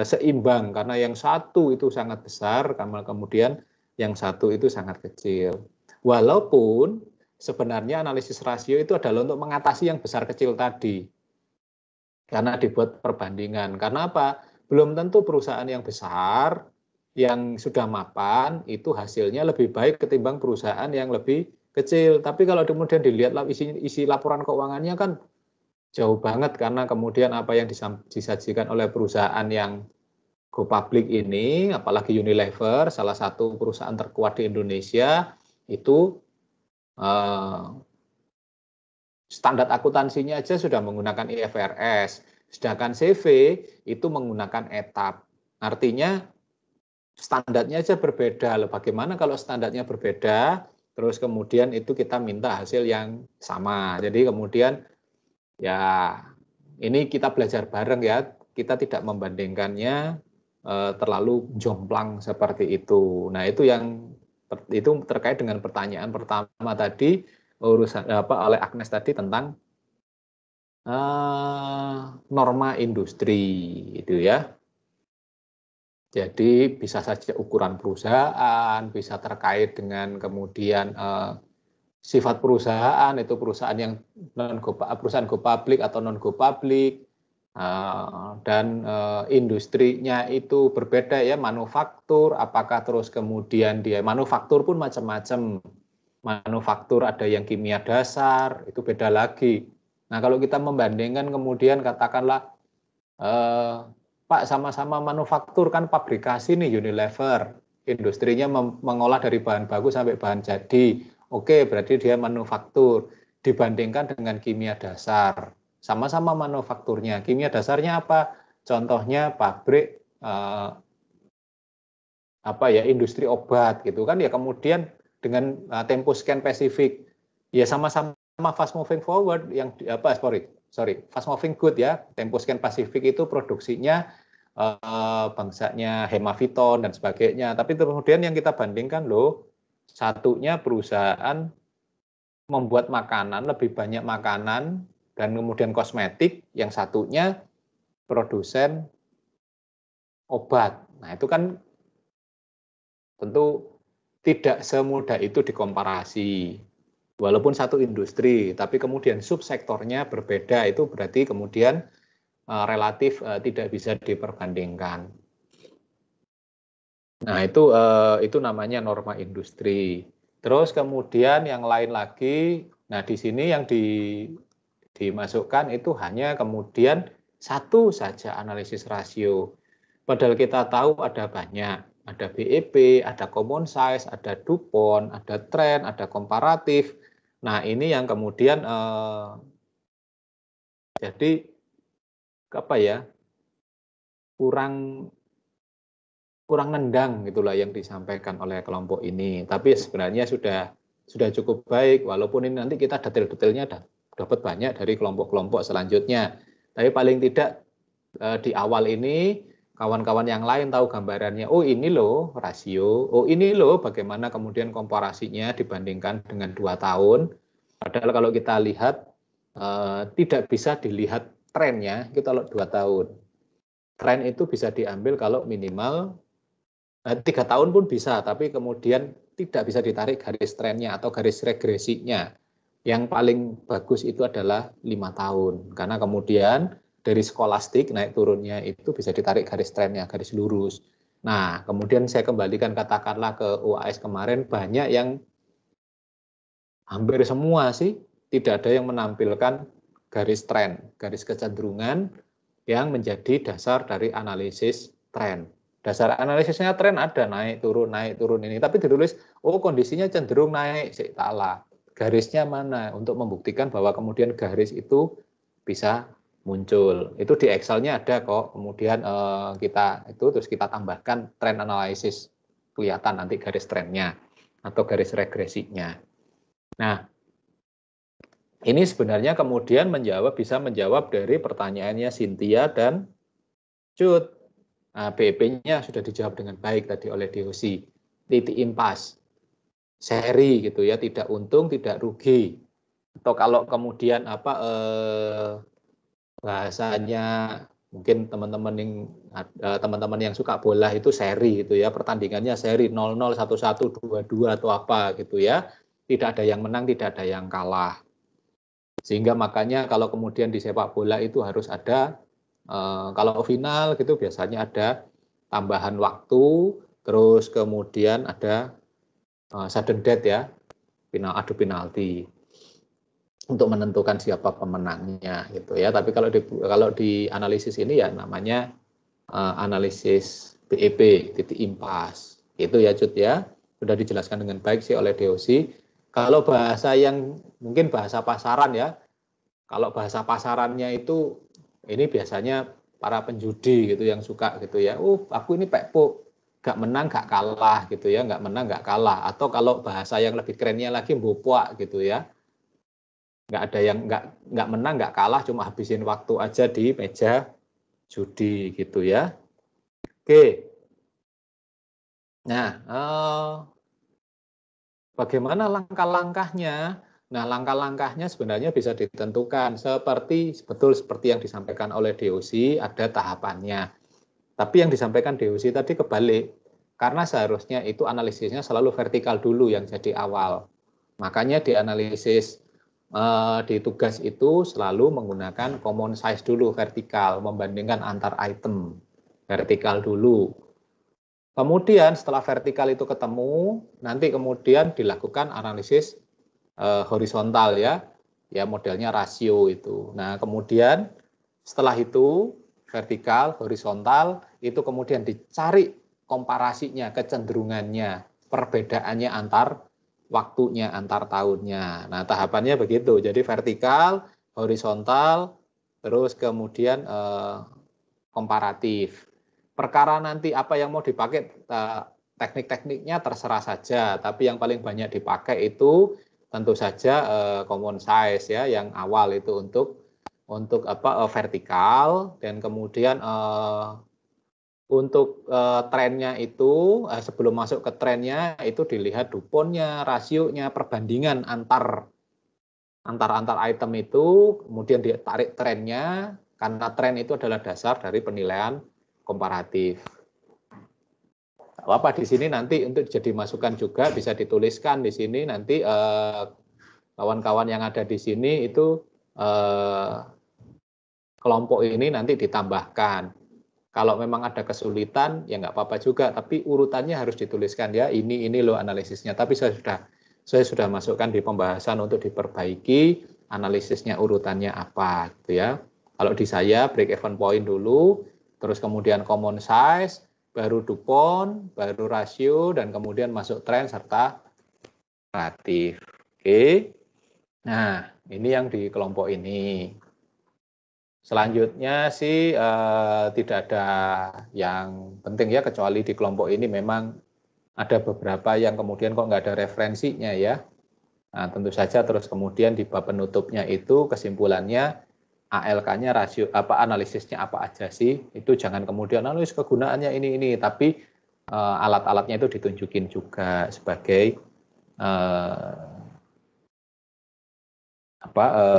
seimbang karena yang satu itu sangat besar, karena kemudian yang satu itu sangat kecil. Walaupun sebenarnya analisis rasio itu adalah untuk mengatasi yang besar kecil tadi. Karena dibuat perbandingan. Karena apa? Belum tentu perusahaan yang besar, yang sudah mapan, itu hasilnya lebih baik ketimbang perusahaan yang lebih kecil. Tapi kalau kemudian dilihat isi laporan keuangannya kan jauh banget, karena kemudian apa yang disajikan oleh perusahaan yang go public ini, apalagi Unilever, salah satu perusahaan terkuat di Indonesia, itu standar akuntansinya aja sudah menggunakan IFRS, sedangkan CV itu menggunakan etap. Artinya standarnya aja berbeda. Loh, bagaimana kalau standarnya berbeda, terus kemudian itu kita minta hasil yang sama. Jadi kemudian ya ini kita belajar bareng ya, kita tidak membandingkannya terlalu jomplang seperti itu. Nah itu terkait dengan pertanyaan pertama tadi, urusan oleh Agnes tadi tentang norma industri itu ya. Jadi bisa saja ukuran perusahaan, bisa terkait dengan kemudian sifat perusahaan, itu perusahaan yang perusahaan go public atau non go public, dan industrinya itu berbeda ya, manufaktur, apakah terus kemudian dia manufaktur pun macam-macam. Manufaktur ada yang kimia dasar, itu beda lagi. Nah kalau kita membandingkan kemudian katakanlah Pak sama-sama manufaktur kan pabrikasi nih Unilever, industrinya mengolah dari bahan baku sampai bahan jadi. Oke, berarti dia manufaktur. Dibandingkan dengan kimia dasar, sama-sama manufakturnya. Kimia dasarnya apa? Contohnya pabrik industri obat gitu kan ya. Kemudian dengan Temposcan Pacific, ya sama-sama fast moving forward yang fast moving good ya. Temposcan Pacific itu produksinya bangsanya Hemaviton dan sebagainya. Tapi kemudian yang kita bandingkan loh, satunya perusahaan membuat makanan, lebih banyak makanan dan kemudian kosmetik, yang satunya produsen obat. Nah itu kan tentu tidak semudah itu dikomparasi. Walaupun satu industri, tapi kemudian subsektornya berbeda, itu berarti kemudian relatif tidak bisa diperbandingkan. Nah, itu namanya norma industri. Terus kemudian yang lain lagi, nah di sini yang dimasukkan itu hanya kemudian satu saja analisis rasio. Padahal kita tahu ada banyak, ada BEP, ada common size, ada DuPont, ada trend, ada komparatif, Nah, ini yang kemudian jadi apa ya, kurang nendang gitulah yang disampaikan oleh kelompok ini. Tapi sebenarnya sudah cukup baik, walaupun ini nanti kita detail-detailnya dapat banyak dari kelompok-kelompok selanjutnya. Tapi paling tidak di awal ini kawan-kawan yang lain tahu gambarannya. Oh, ini loh rasio. Oh, ini loh bagaimana kemudian komparasinya dibandingkan dengan 2 tahun. Padahal kalau kita lihat tidak bisa dilihat trennya itu kalau 2 tahun. Tren itu bisa diambil kalau minimal 3 tahun pun bisa, tapi kemudian tidak bisa ditarik garis trennya atau garis regresinya. Yang paling bagus itu adalah 5 tahun, karena kemudian dari skolastik naik turunnya itu bisa ditarik garis trennya, garis lurus. Nah, kemudian saya kembalikan katakanlah ke UAS kemarin, banyak yang hampir semua sih tidak ada yang menampilkan garis tren, garis kecenderungan yang menjadi dasar dari analisis tren. Dasar analisisnya tren ada naik turun ini, tapi ditulis oh kondisinya cenderung naik, salah. Garisnya mana untuk membuktikan bahwa kemudian garis itu bisa muncul. Itu di Excel-nya ada kok. Kemudian terus kita tambahkan tren analisis, kelihatan nanti garis trennya atau garis regresinya. Nah, ini sebenarnya kemudian bisa menjawab dari pertanyaannya Cynthia dan Cut. Nah, BEP-nya sudah dijawab dengan baik tadi oleh DOC. Titik impas, seri gitu ya, tidak untung, tidak rugi. Atau kalau kemudian bahasanya mungkin teman-teman yang suka bola itu seri gitu ya, pertandingannya seri 0-0, 1-1, 2-2 atau apa gitu ya. Tidak ada yang menang, tidak ada yang kalah. Sehingga makanya kalau kemudian di sepak bola itu harus ada kalau final gitu biasanya ada tambahan waktu, terus kemudian ada sudden death ya, adu penalti untuk menentukan siapa pemenangnya gitu ya. Tapi kalau di analisis ini ya namanya analisis BEP, titik impas. Itu ya Cut ya. Sudah dijelaskan dengan baik sih oleh DOC. Kalau bahasa yang mungkin bahasa pasaran ya. Kalau bahasa pasarannya itu ini biasanya para penjudi gitu yang suka gitu ya. Aku ini pekpo, gak menang gak kalah gitu ya, gak menang gak kalah. Atau kalau bahasa yang lebih kerennya lagi mbopok gitu ya. Nggak ada yang nggak menang nggak kalah, cuma habisin waktu aja di meja judi gitu ya. Oke. Nah, bagaimana langkah-langkahnya? Nah, langkah-langkahnya sebenarnya bisa ditentukan seperti yang disampaikan oleh DOC, ada tahapannya. Tapi yang disampaikan DOC tadi kebalik, karena seharusnya itu analisisnya selalu vertikal dulu yang jadi awal. Makanya di analisis di tugas itu selalu menggunakan common size dulu, vertikal, membandingkan antar item, vertikal dulu. Kemudian setelah vertikal itu ketemu, nanti kemudian dilakukan analisis horizontal ya modelnya rasio itu. Nah kemudian setelah itu vertikal, horizontal itu kemudian dicari komparasinya, kecenderungannya, perbedaannya antar waktunya, antar tahunnya. Nah tahapannya begitu, jadi vertikal, horizontal, terus kemudian komparatif. Perkara nanti apa yang mau dipakai teknik-tekniknya terserah saja, tapi yang paling banyak dipakai itu tentu saja common size ya, yang awal itu untuk vertikal, dan kemudian untuk trennya itu sebelum masuk ke trennya itu dilihat duponnya, rasionya, perbandingan antar item itu, kemudian ditarik trennya, karena tren itu adalah dasar dari penilaian komparatif. Apa di sini nanti untuk jadi masukan juga bisa dituliskan di sini nanti kawan-kawan yang ada di sini itu kelompok ini nanti ditambahkan. Kalau memang ada kesulitan ya nggak apa-apa juga, tapi urutannya harus dituliskan ya. Ini loh analisisnya. Tapi saya sudah masukkan di pembahasan untuk diperbaiki analisisnya urutannya apa gitu ya. Kalau di saya break even point dulu, terus kemudian common size, baru DuPont, baru rasio, dan kemudian masuk tren serta relatif. Oke. Nah, ini yang di kelompok ini. Selanjutnya sih tidak ada yang penting ya, kecuali di kelompok ini memang ada beberapa yang kemudian kok nggak ada referensinya ya. Nah, tentu saja terus kemudian di bab penutupnya itu kesimpulannya ALK-nya rasio apa, analisisnya apa aja sih? Itu jangan kemudian analis kegunaannya ini, tapi alat-alatnya itu ditunjukin juga sebagai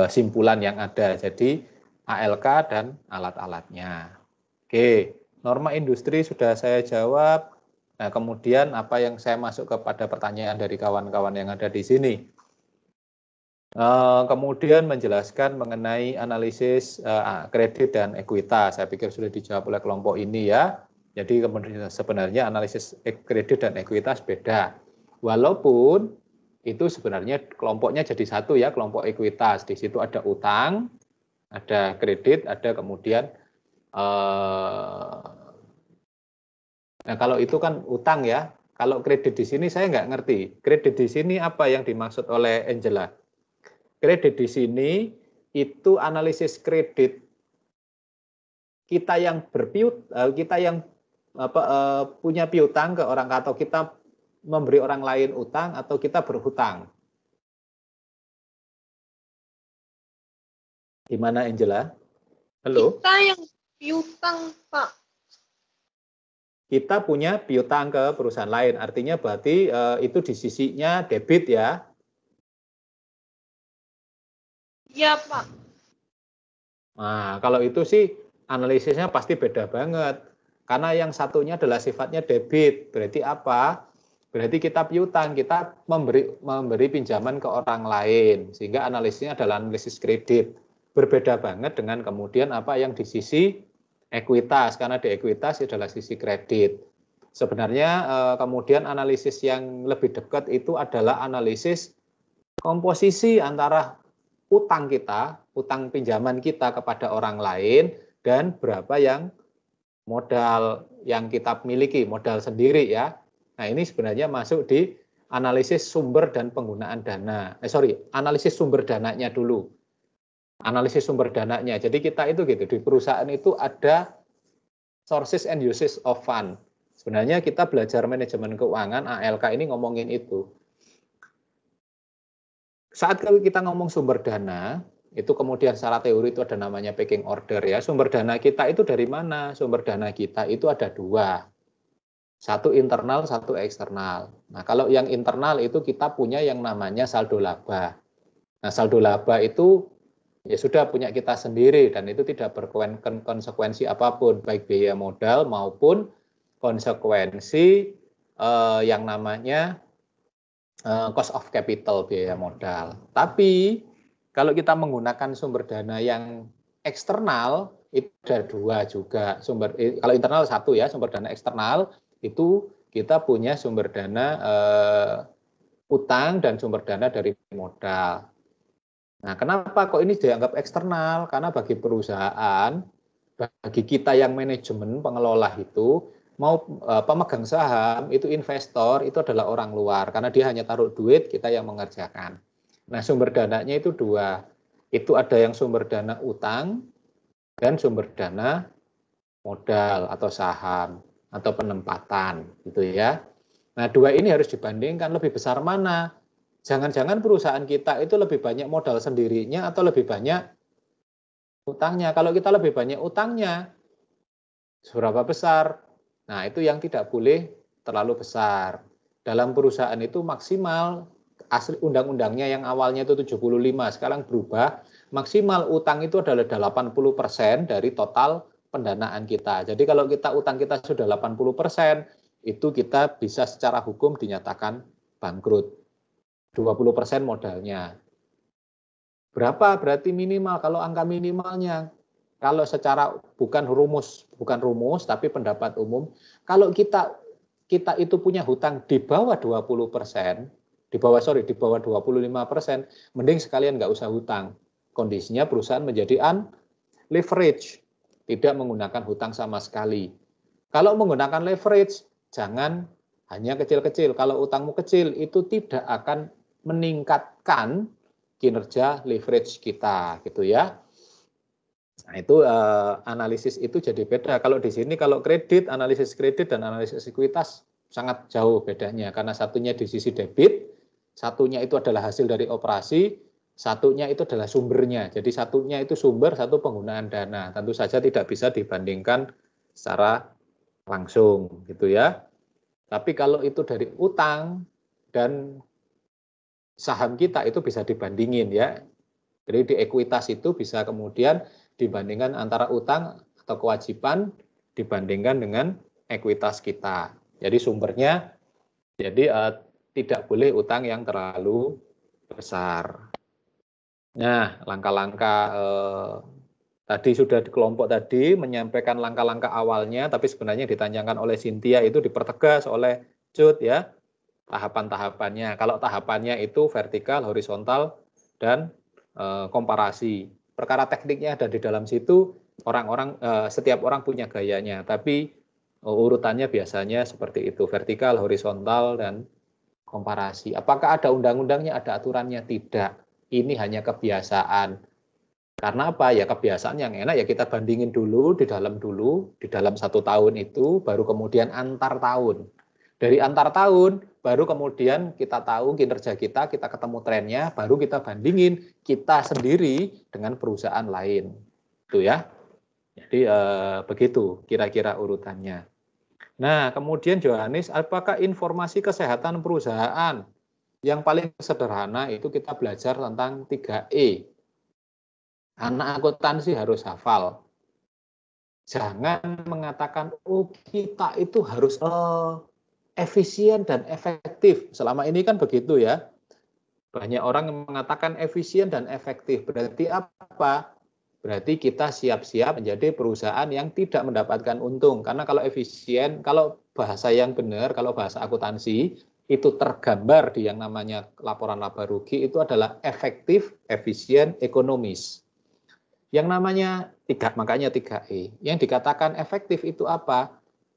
simpulan yang ada. Jadi ALK dan alat-alatnya. Oke, norma industri sudah saya jawab. Nah, kemudian apa yang saya masuk kepada pertanyaan dari kawan-kawan yang ada di sini. Kemudian menjelaskan mengenai analisis kredit dan ekuitas. Saya pikir sudah dijawab oleh kelompok ini ya. Jadi kemudian sebenarnya analisis kredit dan ekuitas beda. Walaupun itu sebenarnya kelompoknya jadi satu ya, kelompok ekuitas. Di situ ada utang, ada kredit, ada kemudian nah kalau itu kan utang ya. Kalau kredit di sini saya nggak ngerti. Kredit di sini apa yang dimaksud oleh Angela? Kredit di sini itu analisis kredit kita yang punya piutang ke orang, atau kita memberi orang lain utang, atau kita berhutang. Gimana Angela? Halo? Kita yang piutang, Pak. Kita punya piutang ke perusahaan lain, artinya berarti itu di sisinya debit ya? Iya, Pak. Nah, kalau itu sih analisisnya pasti beda banget. Karena yang satunya adalah sifatnya debit. Berarti apa? Berarti kita piutang, kita memberi pinjaman ke orang lain. Sehingga analisisnya adalah analisis kredit. Berbeda banget dengan kemudian apa yang di sisi ekuitas. Karena di ekuitas adalah sisi kredit. Sebenarnya kemudian analisis yang lebih dekat itu adalah analisis komposisi antara utang kita, utang pinjaman kita kepada orang lain, dan berapa yang modal yang kita miliki, modal sendiri ya. Nah ini sebenarnya masuk di analisis sumber dan penggunaan dana. Analisis sumber dananya dulu. Analisis sumber dananya. Jadi kita itu gitu, di perusahaan itu ada sources and uses of fund. Sebenarnya kita belajar manajemen keuangan, ALK ini ngomongin itu. Saat kita ngomong sumber dana, itu kemudian secara teori itu ada namanya pecking order ya. Sumber dana kita itu dari mana? Sumber dana kita itu ada dua. Satu internal, satu eksternal. Nah, kalau yang internal itu kita punya yang namanya saldo laba. Nah, saldo laba itu ya sudah punya kita sendiri dan itu tidak berkonsekuensi apapun, baik biaya modal maupun konsekuensi yang namanya cost of capital, biaya modal. Tapi kalau kita menggunakan sumber dana yang eksternal itu ada dua juga. Kalau internal satu ya, sumber dana eksternal itu kita punya sumber dana utang dan sumber dana dari modal. Nah, kenapa kok ini dianggap eksternal? Karena bagi perusahaan, bagi kita yang manajemen pengelola itu, mau pemegang saham itu investor itu adalah orang luar karena dia hanya taruh duit, kita yang mengerjakan. Nah, sumber dananya itu dua. Itu ada yang sumber dana utang dan sumber dana modal atau saham atau penempatan gitu ya. Nah, dua ini harus dibandingkan, lebih besar mana? Jangan-jangan perusahaan kita itu lebih banyak modal sendirinya atau lebih banyak utangnya. Kalau kita lebih banyak utangnya, seberapa besar? Nah, itu yang tidak boleh terlalu besar. Dalam perusahaan itu maksimal, asli undang-undangnya yang awalnya itu 75, sekarang berubah, maksimal utang itu adalah 80% dari total pendanaan kita. Jadi kalau utang kita sudah 80%, itu kita bisa secara hukum dinyatakan bangkrut. 20% modalnya. Berapa berarti minimal? Kalau angka minimalnya, kalau secara bukan rumus tapi pendapat umum, kalau kita itu punya hutang di bawah 20%, di bawah 25%, mending sekalian nggak usah hutang. Kondisinya perusahaan menjadi unleveraged, tidak menggunakan hutang sama sekali. Kalau menggunakan leverage, jangan hanya kecil-kecil. Kalau utangmu kecil, itu tidak akan meningkatkan kinerja leverage kita gitu ya. Nah, itu analisis itu jadi beda. Kalau di sini kalau kredit, analisis kredit dan analisis ekuitas sangat jauh bedanya karena satunya di sisi debit, satunya itu adalah hasil dari operasi, satunya itu adalah sumbernya. Jadi satunya itu sumber, satu penggunaan dana. Tentu saja tidak bisa dibandingkan secara langsung gitu ya. Tapi kalau itu dari utang dan saham kita itu bisa dibandingin ya. Jadi di ekuitas itu bisa kemudian dibandingkan antara utang atau kewajiban dibandingkan dengan ekuitas kita. Jadi sumbernya jadi tidak boleh utang yang terlalu besar. Nah, langkah-langkah tadi sudah di kelompok tadi menyampaikan langkah-langkah awalnya, tapi sebenarnya ditanyakan oleh Cynthia itu dipertegas oleh Cut ya, tahapan-tahapannya. Kalau tahapannya itu vertikal, horizontal, dan komparasi. Perkara tekniknya ada di dalam situ, setiap orang punya gayanya, tapi urutannya biasanya seperti itu, vertikal, horizontal, dan komparasi. Apakah ada undang-undangnya, ada aturannya? Tidak. Ini hanya kebiasaan. Karena apa? Ya kebiasaan yang enak ya kita bandingin dulu, di dalam 1 tahun itu, baru kemudian antar tahun. Dari antar tahun, baru kemudian kita tahu kinerja kita ketemu trennya, baru kita bandingin kita sendiri dengan perusahaan lain. Itu ya. Jadi begitu kira-kira urutannya. Nah, kemudian Johannes, apakah informasi kesehatan perusahaan? Yang paling sederhana itu kita belajar tentang 3E. Anak akuntansi harus hafal. Jangan mengatakan, oh kita itu harus efisien dan efektif. Selama ini kan begitu ya. Banyak orang yang mengatakan efisien dan efektif. Berarti apa? Berarti kita siap-siap menjadi perusahaan yang tidak mendapatkan untung. Karena kalau efisien, kalau bahasa yang benar, kalau bahasa akuntansi, itu tergambar di yang namanya laporan laba rugi, itu adalah efektif, efisien, ekonomis. Yang namanya makanya 3E. Yang dikatakan efektif itu apa?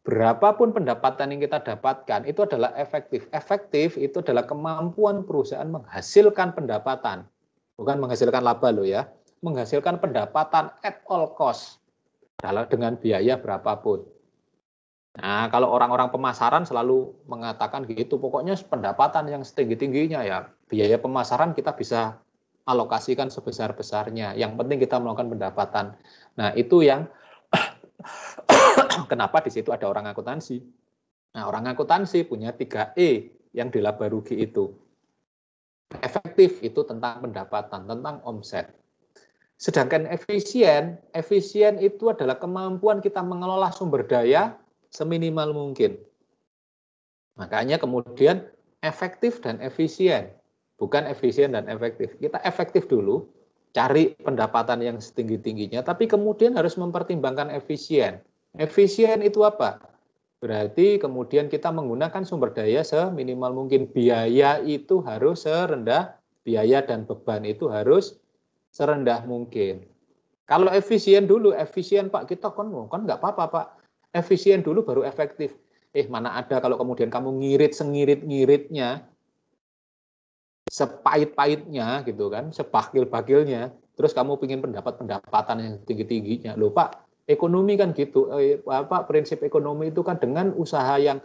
Berapapun pendapatan yang kita dapatkan, itu adalah efektif. Efektif itu adalah kemampuan perusahaan menghasilkan pendapatan. Bukan menghasilkan laba loh ya. Menghasilkan pendapatan at all cost. Dengan biaya berapapun. Nah, kalau orang-orang pemasaran selalu mengatakan gitu, pokoknya pendapatan yang setinggi-tingginya ya, biaya pemasaran kita bisa alokasikan sebesar-besarnya. Yang penting kita melakukan pendapatan. Nah, itu yang kenapa di situ ada orang akuntansi. Nah, orang akuntansi punya 3E yang di laba rugi itu. Efektif itu tentang pendapatan, tentang omset. Sedangkan efisien itu adalah kemampuan kita mengelola sumber daya seminimal mungkin. Makanya kemudian efektif dan efisien, bukan efisien dan efektif. Kita efektif dulu, cari pendapatan yang setinggi-tingginya, tapi kemudian harus mempertimbangkan efisien. Efisien itu apa? Berarti kemudian kita menggunakan sumber daya seminimal mungkin. Biaya itu harus serendah, biaya dan beban itu harus serendah mungkin. Kalau efisien dulu, efisien Pak, kita kan nggak apa-apa Pak. Efisien dulu baru efektif. Mana ada kalau kemudian kamu ngirit sengirit-ngiritnya, sepahit-pahitnya gitu kan, sebakil-bakilnya, terus kamu ingin pendapatan yang tinggi-tingginya. Loh Pak, ekonomi kan gitu. Prinsip ekonomi itu kan dengan usaha yang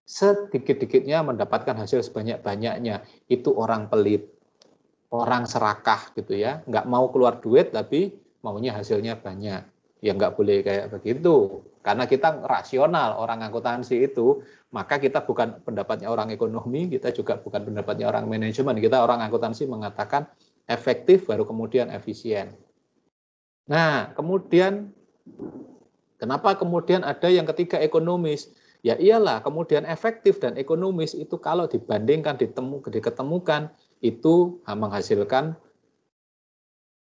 sedikit-dikitnya mendapatkan hasil sebanyak-banyaknya. Itu orang pelit, orang serakah gitu ya, nggak mau keluar duit tapi maunya hasilnya banyak. Ya nggak boleh kayak begitu. Karena kita rasional, orang akuntansi itu, maka kita bukan pendapatnya orang ekonomi, kita juga bukan pendapatnya orang manajemen. Kita orang akuntansi mengatakan efektif baru kemudian efisien. Nah, kemudian kenapa kemudian ada yang ketiga ekonomis? Ya iyalah, kemudian efektif dan ekonomis itu kalau dibandingkan, diketemukan, itu menghasilkan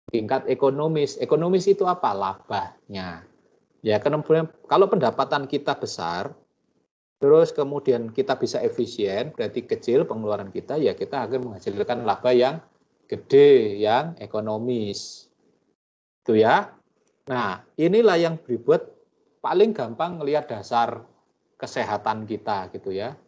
tingkat ekonomis. Ekonomis itu apa? Labanya. Ya, kemudian kalau pendapatan kita besar, terus kemudian kita bisa efisien, berarti kecil pengeluaran kita, ya kita akan menghasilkan laba yang gede, yang ekonomis. Itu ya. Nah, inilah yang berbuat paling gampang melihat dasar kesehatan kita gitu ya.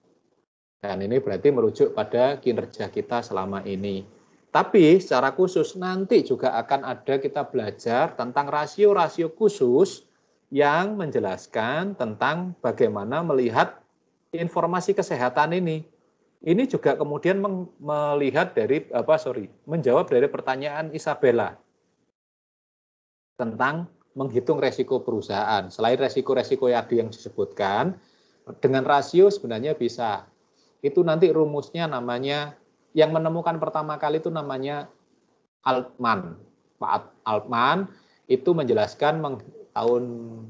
Dan ini berarti merujuk pada kinerja kita selama ini. Tapi secara khusus nanti juga akan ada kita belajar tentang rasio-rasio khusus yang menjelaskan tentang bagaimana melihat informasi kesehatan ini. Ini juga kemudian menjawab dari pertanyaan Isabella tentang menghitung resiko perusahaan. Selain resiko-resiko yang disebutkan, dengan rasio sebenarnya bisa. Itu nanti rumusnya namanya, yang menemukan pertama kali itu namanya Altman. Pak Altman itu menjelaskan tahun,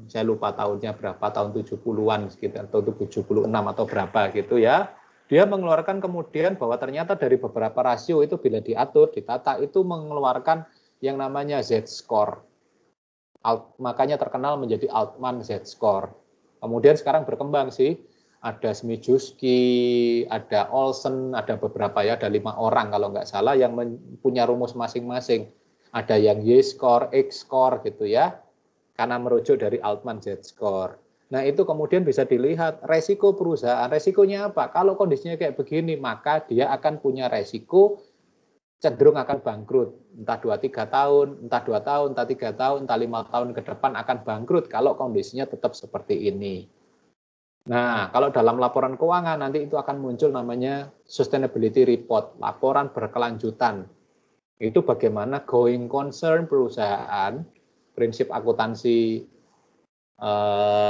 saya lupa tahunnya berapa, tahun 70-an sekitar, atau 76 atau berapa gitu ya. Dia mengeluarkan kemudian bahwa ternyata dari beberapa rasio itu bila diatur, ditata, itu mengeluarkan yang namanya Z-score. Makanya terkenal menjadi Altman Z-score. Kemudian sekarang berkembang sih, ada Smijewski, ada Olsen, ada beberapa ya, ada 5 orang kalau nggak salah yang punya rumus masing-masing. Ada yang Y-score, X-score gitu ya, karena merujuk dari Altman Z-score. Nah itu kemudian bisa dilihat resiko perusahaan, resikonya apa? Kalau kondisinya kayak begini, maka dia akan punya resiko cenderung akan bangkrut, entah 2-3 tahun, entah 2 tahun, entah 3 tahun, entah 5 tahun ke depan akan bangkrut kalau kondisinya tetap seperti ini. Nah, kalau dalam laporan keuangan nanti itu akan muncul namanya sustainability report, laporan berkelanjutan. Itu bagaimana going concern perusahaan, prinsip akuntansi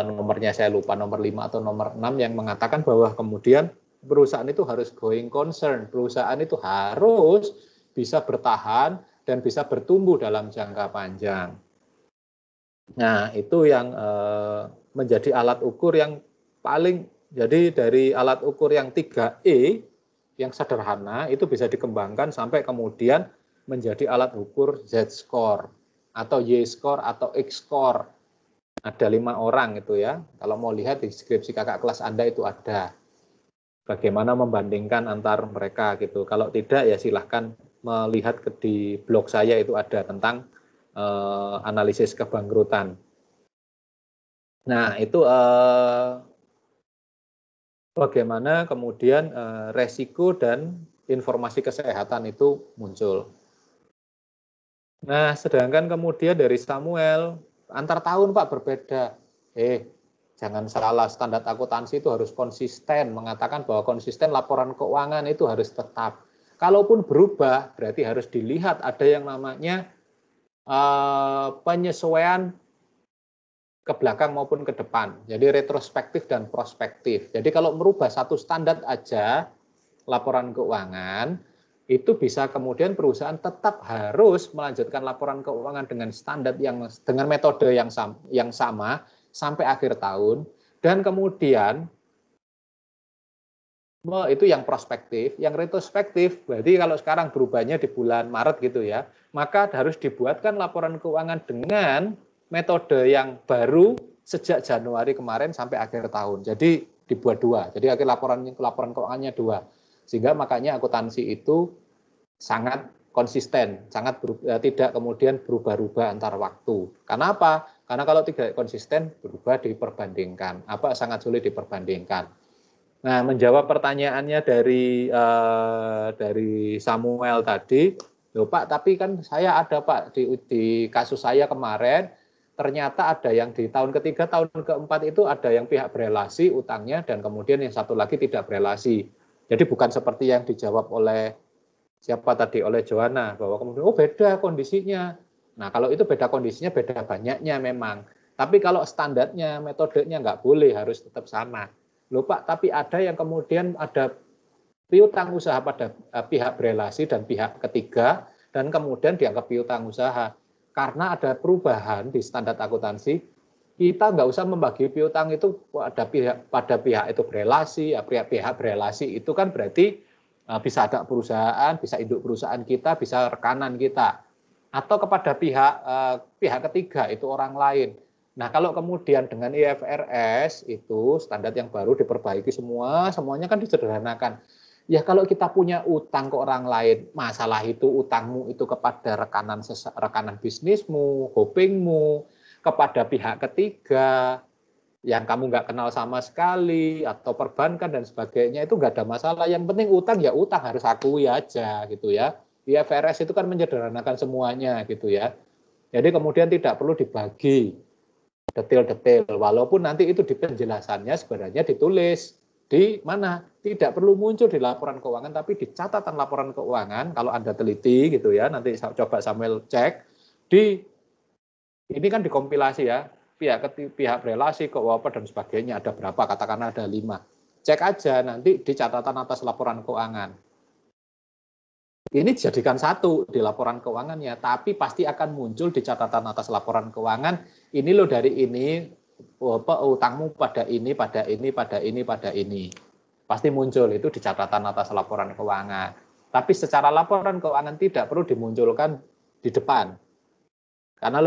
nomornya saya lupa, nomor 5 atau nomor 6 yang mengatakan bahwa kemudian perusahaan itu harus going concern, perusahaan itu harus bisa bertahan dan bisa bertumbuh dalam jangka panjang. Nah, itu yang menjadi alat ukur yang paling, jadi dari alat ukur yang 3E, yang sederhana, itu bisa dikembangkan sampai kemudian menjadi alat ukur Z-score, atau Y-score, atau X-score. Ada 5 orang itu ya, kalau mau lihat di deskripsi kakak kelas Anda itu ada. Bagaimana membandingkan antar mereka gitu. Kalau tidak ya silahkan melihat di blog saya itu ada tentang analisis kebangkrutan. Nah itu bagaimana kemudian resiko dan informasi kesehatan itu muncul. Nah sedangkan kemudian dari Samuel, antar tahun Pak berbeda. Jangan salah, standar akuntansi itu harus konsisten, mengatakan bahwa konsisten laporan keuangan itu harus tetap. Kalaupun berubah, berarti harus dilihat ada yang namanya penyesuaian ke belakang maupun ke depan. Jadi retrospektif dan prospektif. Jadi kalau merubah satu standar aja laporan keuangan, itu bisa kemudian perusahaan tetap harus melanjutkan laporan keuangan dengan standar dengan metode yang sama sampai akhir tahun, dan kemudian itu yang prospektif, yang retrospektif, berarti kalau sekarang berubahnya di bulan Maret gitu ya, maka harus dibuatkan laporan keuangan dengan metode yang baru sejak Januari kemarin sampai akhir tahun. Jadi dibuat 2, jadi akhir laporan keuangannya 2, sehingga makanya akuntansi itu sangat konsisten, tidak kemudian berubah-ubah antar waktu. Karena apa? Karena kalau tidak konsisten berubah diperbandingkan, sangat sulit diperbandingkan. Nah, menjawab pertanyaannya dari Samuel tadi, loh Pak, tapi kan saya ada Pak di kasus saya kemarin, ternyata ada yang di tahun ketiga, tahun keempat itu ada yang pihak berelasi utangnya, dan kemudian yang satu lagi tidak berelasi. Jadi bukan seperti yang dijawab oleh siapa tadi, oleh Joanna, bahwa kemudian beda kondisinya. Nah, kalau itu beda kondisinya, beda banyaknya memang. Tapi kalau standarnya, metodenya nggak boleh, harus tetap sama. Loh Pak, tapi ada yang kemudian ada piutang usaha pada pihak berelasi dan pihak ketiga, dan kemudian dianggap piutang usaha. Karena ada perubahan di standar akuntansi, kita nggak usah membagi piutang itu pada pihak itu berelasi, ya pihak berelasi itu kan berarti bisa ada perusahaan, bisa induk perusahaan kita, bisa rekanan kita, atau kepada pihak ketiga itu orang lain. Nah, kalau kemudian dengan IFRS itu standar yang baru diperbaiki semuanya kan disederhanakan. Ya kalau kita punya utang ke orang lain, masalah itu utangmu itu kepada rekanan bisnismu, holdingmu, kepada pihak ketiga yang kamu nggak kenal sama sekali, atau perbankan dan sebagainya, itu nggak ada masalah. Yang penting utang ya utang, harus akui aja gitu ya. IFRS itu kan menyederhanakan semuanya gitu ya. Jadi kemudian tidak perlu dibagi detail-detail, walaupun nanti itu di penjelasannya sebenarnya ditulis di mana, tidak perlu muncul di laporan keuangan, tapi di catatan laporan keuangan. Kalau Anda teliti gitu ya, nanti coba Samuel cek di ini kan dikompilasi ya, pihak relasi keuangan dan sebagainya ada berapa, katakanlah ada 5. Cek aja nanti di catatan atas laporan keuangan. Ini dijadikan satu di laporan keuangannya, tapi pasti akan muncul di catatan atas laporan keuangan, ini loh dari ini, utangmu pada ini, pada ini, pada ini, pada ini. Pasti muncul itu di catatan atas laporan keuangan. Tapi secara laporan keuangan tidak perlu dimunculkan di depan. Karena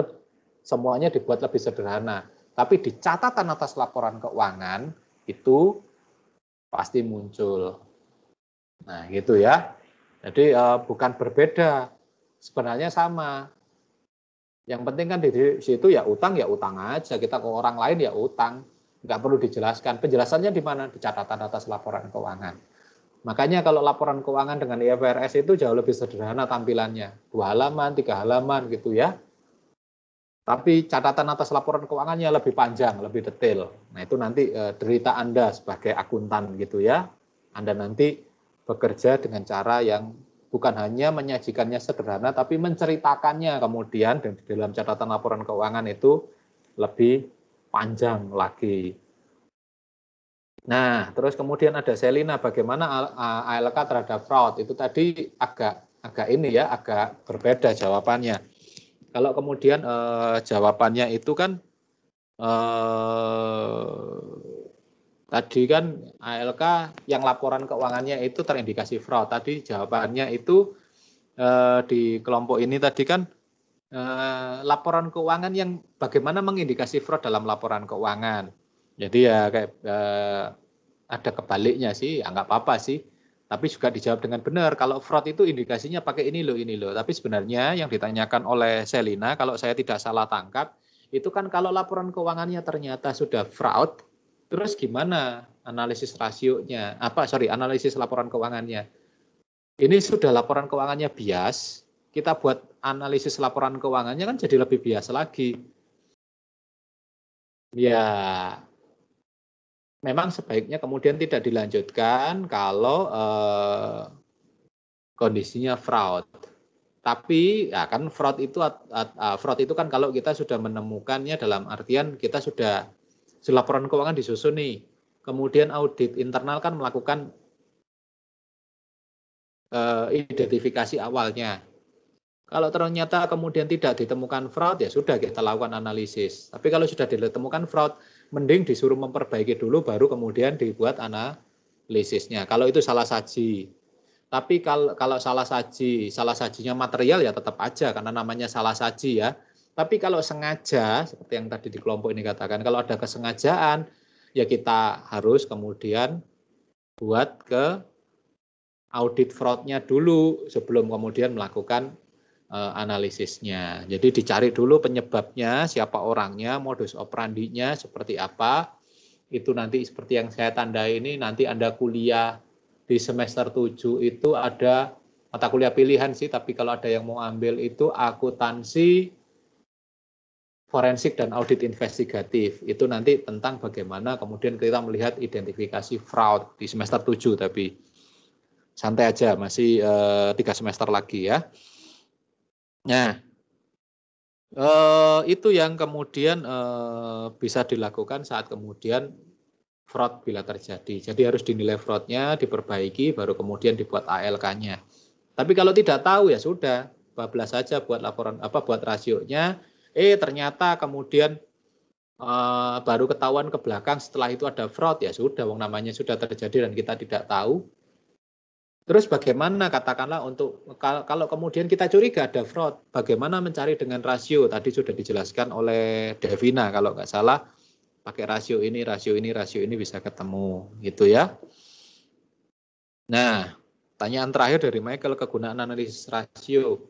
semuanya dibuat lebih sederhana. Tapi di catatan atas laporan keuangan itu pasti muncul. Nah, gitu ya. Jadi bukan berbeda, sebenarnya sama. Yang penting kan di situ ya utang aja, kita ke orang lain ya utang, nggak perlu dijelaskan. Penjelasannya di mana? Di catatan atas laporan keuangan. Makanya kalau laporan keuangan dengan IFRS itu jauh lebih sederhana tampilannya, 2 halaman, 3 halaman gitu ya. Tapi catatan atas laporan keuangannya lebih panjang, lebih detail. Nah itu nanti derita Anda sebagai akuntan gitu ya. Anda nanti bekerja dengan cara yang bukan hanya menyajikannya sederhana, tapi menceritakannya kemudian di dalam catatan laporan keuangan itu lebih panjang lagi. Nah, terus kemudian ada Selina, bagaimana ALK terhadap fraud? Itu tadi agak ini ya, agak berbeda jawabannya. Kalau kemudian jawabannya itu kan tadi kan ALK yang laporan keuangannya itu terindikasi fraud. Tadi jawabannya itu di kelompok ini tadi kan laporan keuangan yang bagaimana mengindikasi fraud dalam laporan keuangan. Jadi ya kayak ada kebaliknya sih, ya nggak apa-apa sih. Tapi juga dijawab dengan benar. Kalau fraud itu indikasinya pakai ini loh. Tapi sebenarnya yang ditanyakan oleh Selina, kalau saya tidak salah tangkap, itu kan kalau laporan keuangannya ternyata sudah fraud, terus gimana analisis rasionya? Analisis laporan keuangannya. Ini sudah laporan keuangannya bias, kita buat analisis laporan keuangannya kan jadi lebih bias lagi. Ya, memang sebaiknya kemudian tidak dilanjutkan kalau kondisinya fraud. Tapi ya kan fraud itu kan kalau kita sudah menemukannya dalam artian kita sudah laporan keuangan disusun nih, kemudian audit internal kan melakukan identifikasi awalnya. Kalau ternyata kemudian tidak ditemukan fraud, ya sudah kita lakukan analisis. Tapi kalau sudah ditemukan fraud, mending disuruh memperbaiki dulu, baru kemudian dibuat analisisnya. Kalau itu salah saji. Tapi kalau salah sajinya material ya tetap aja, karena namanya salah saji ya. Tapi kalau sengaja, seperti yang tadi di kelompok ini katakan, kalau ada kesengajaan, ya kita harus kemudian buat ke audit fraudnya dulu sebelum kemudian melakukan analisisnya. Jadi dicari dulu penyebabnya, siapa orangnya, modus operandinya seperti apa. Itu nanti seperti yang saya tandai ini, nanti Anda kuliah di semester 7 itu ada mata kuliah pilihan sih, tapi kalau ada yang mau ambil itu akuntansi forensik dan audit investigatif. Itu nanti tentang bagaimana kemudian kita melihat identifikasi fraud di semester 7, tapi santai aja, masih 3 semester lagi ya. Nah, itu yang kemudian bisa dilakukan saat kemudian fraud bila terjadi. Jadi harus dinilai fraudnya, diperbaiki, baru kemudian dibuat ALK-nya. Tapi kalau tidak tahu ya sudah, bablas saja buat laporan buat rasionya. Ternyata kemudian baru ketahuan ke belakang setelah itu ada fraud, ya sudah, wong namanya sudah terjadi dan kita tidak tahu. Terus bagaimana katakanlah untuk kalau kemudian kita curiga ada fraud, bagaimana mencari dengan rasio? Tadi sudah dijelaskan oleh Devina kalau nggak salah, pakai rasio ini bisa ketemu gitu ya. Nah, pertanyaan terakhir dari Michael, kegunaan analisis rasio.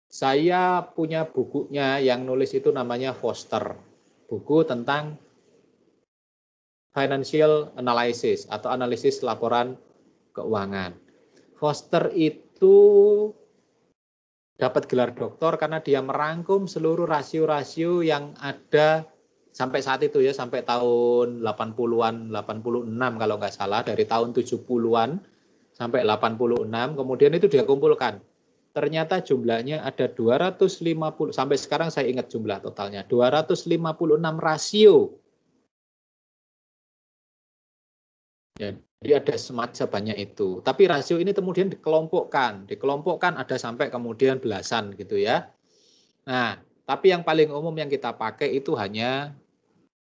Saya punya bukunya yang nulis itu namanya Foster, buku tentang financial analysis atau analisis laporan keuangan. Foster itu dapat gelar doktor karena dia merangkum seluruh rasio-rasio yang ada sampai saat itu ya, sampai tahun 80-an, 86 kalau nggak salah, dari tahun 70-an sampai 86, kemudian itu dia kumpulkan. Ternyata jumlahnya ada 250, sampai sekarang saya ingat jumlah totalnya, 256 rasio. Jadi ada semacam sebanyak itu. Tapi rasio ini kemudian dikelompokkan ada sampai kemudian belasan gitu ya. Nah, tapi yang paling umum yang kita pakai itu hanya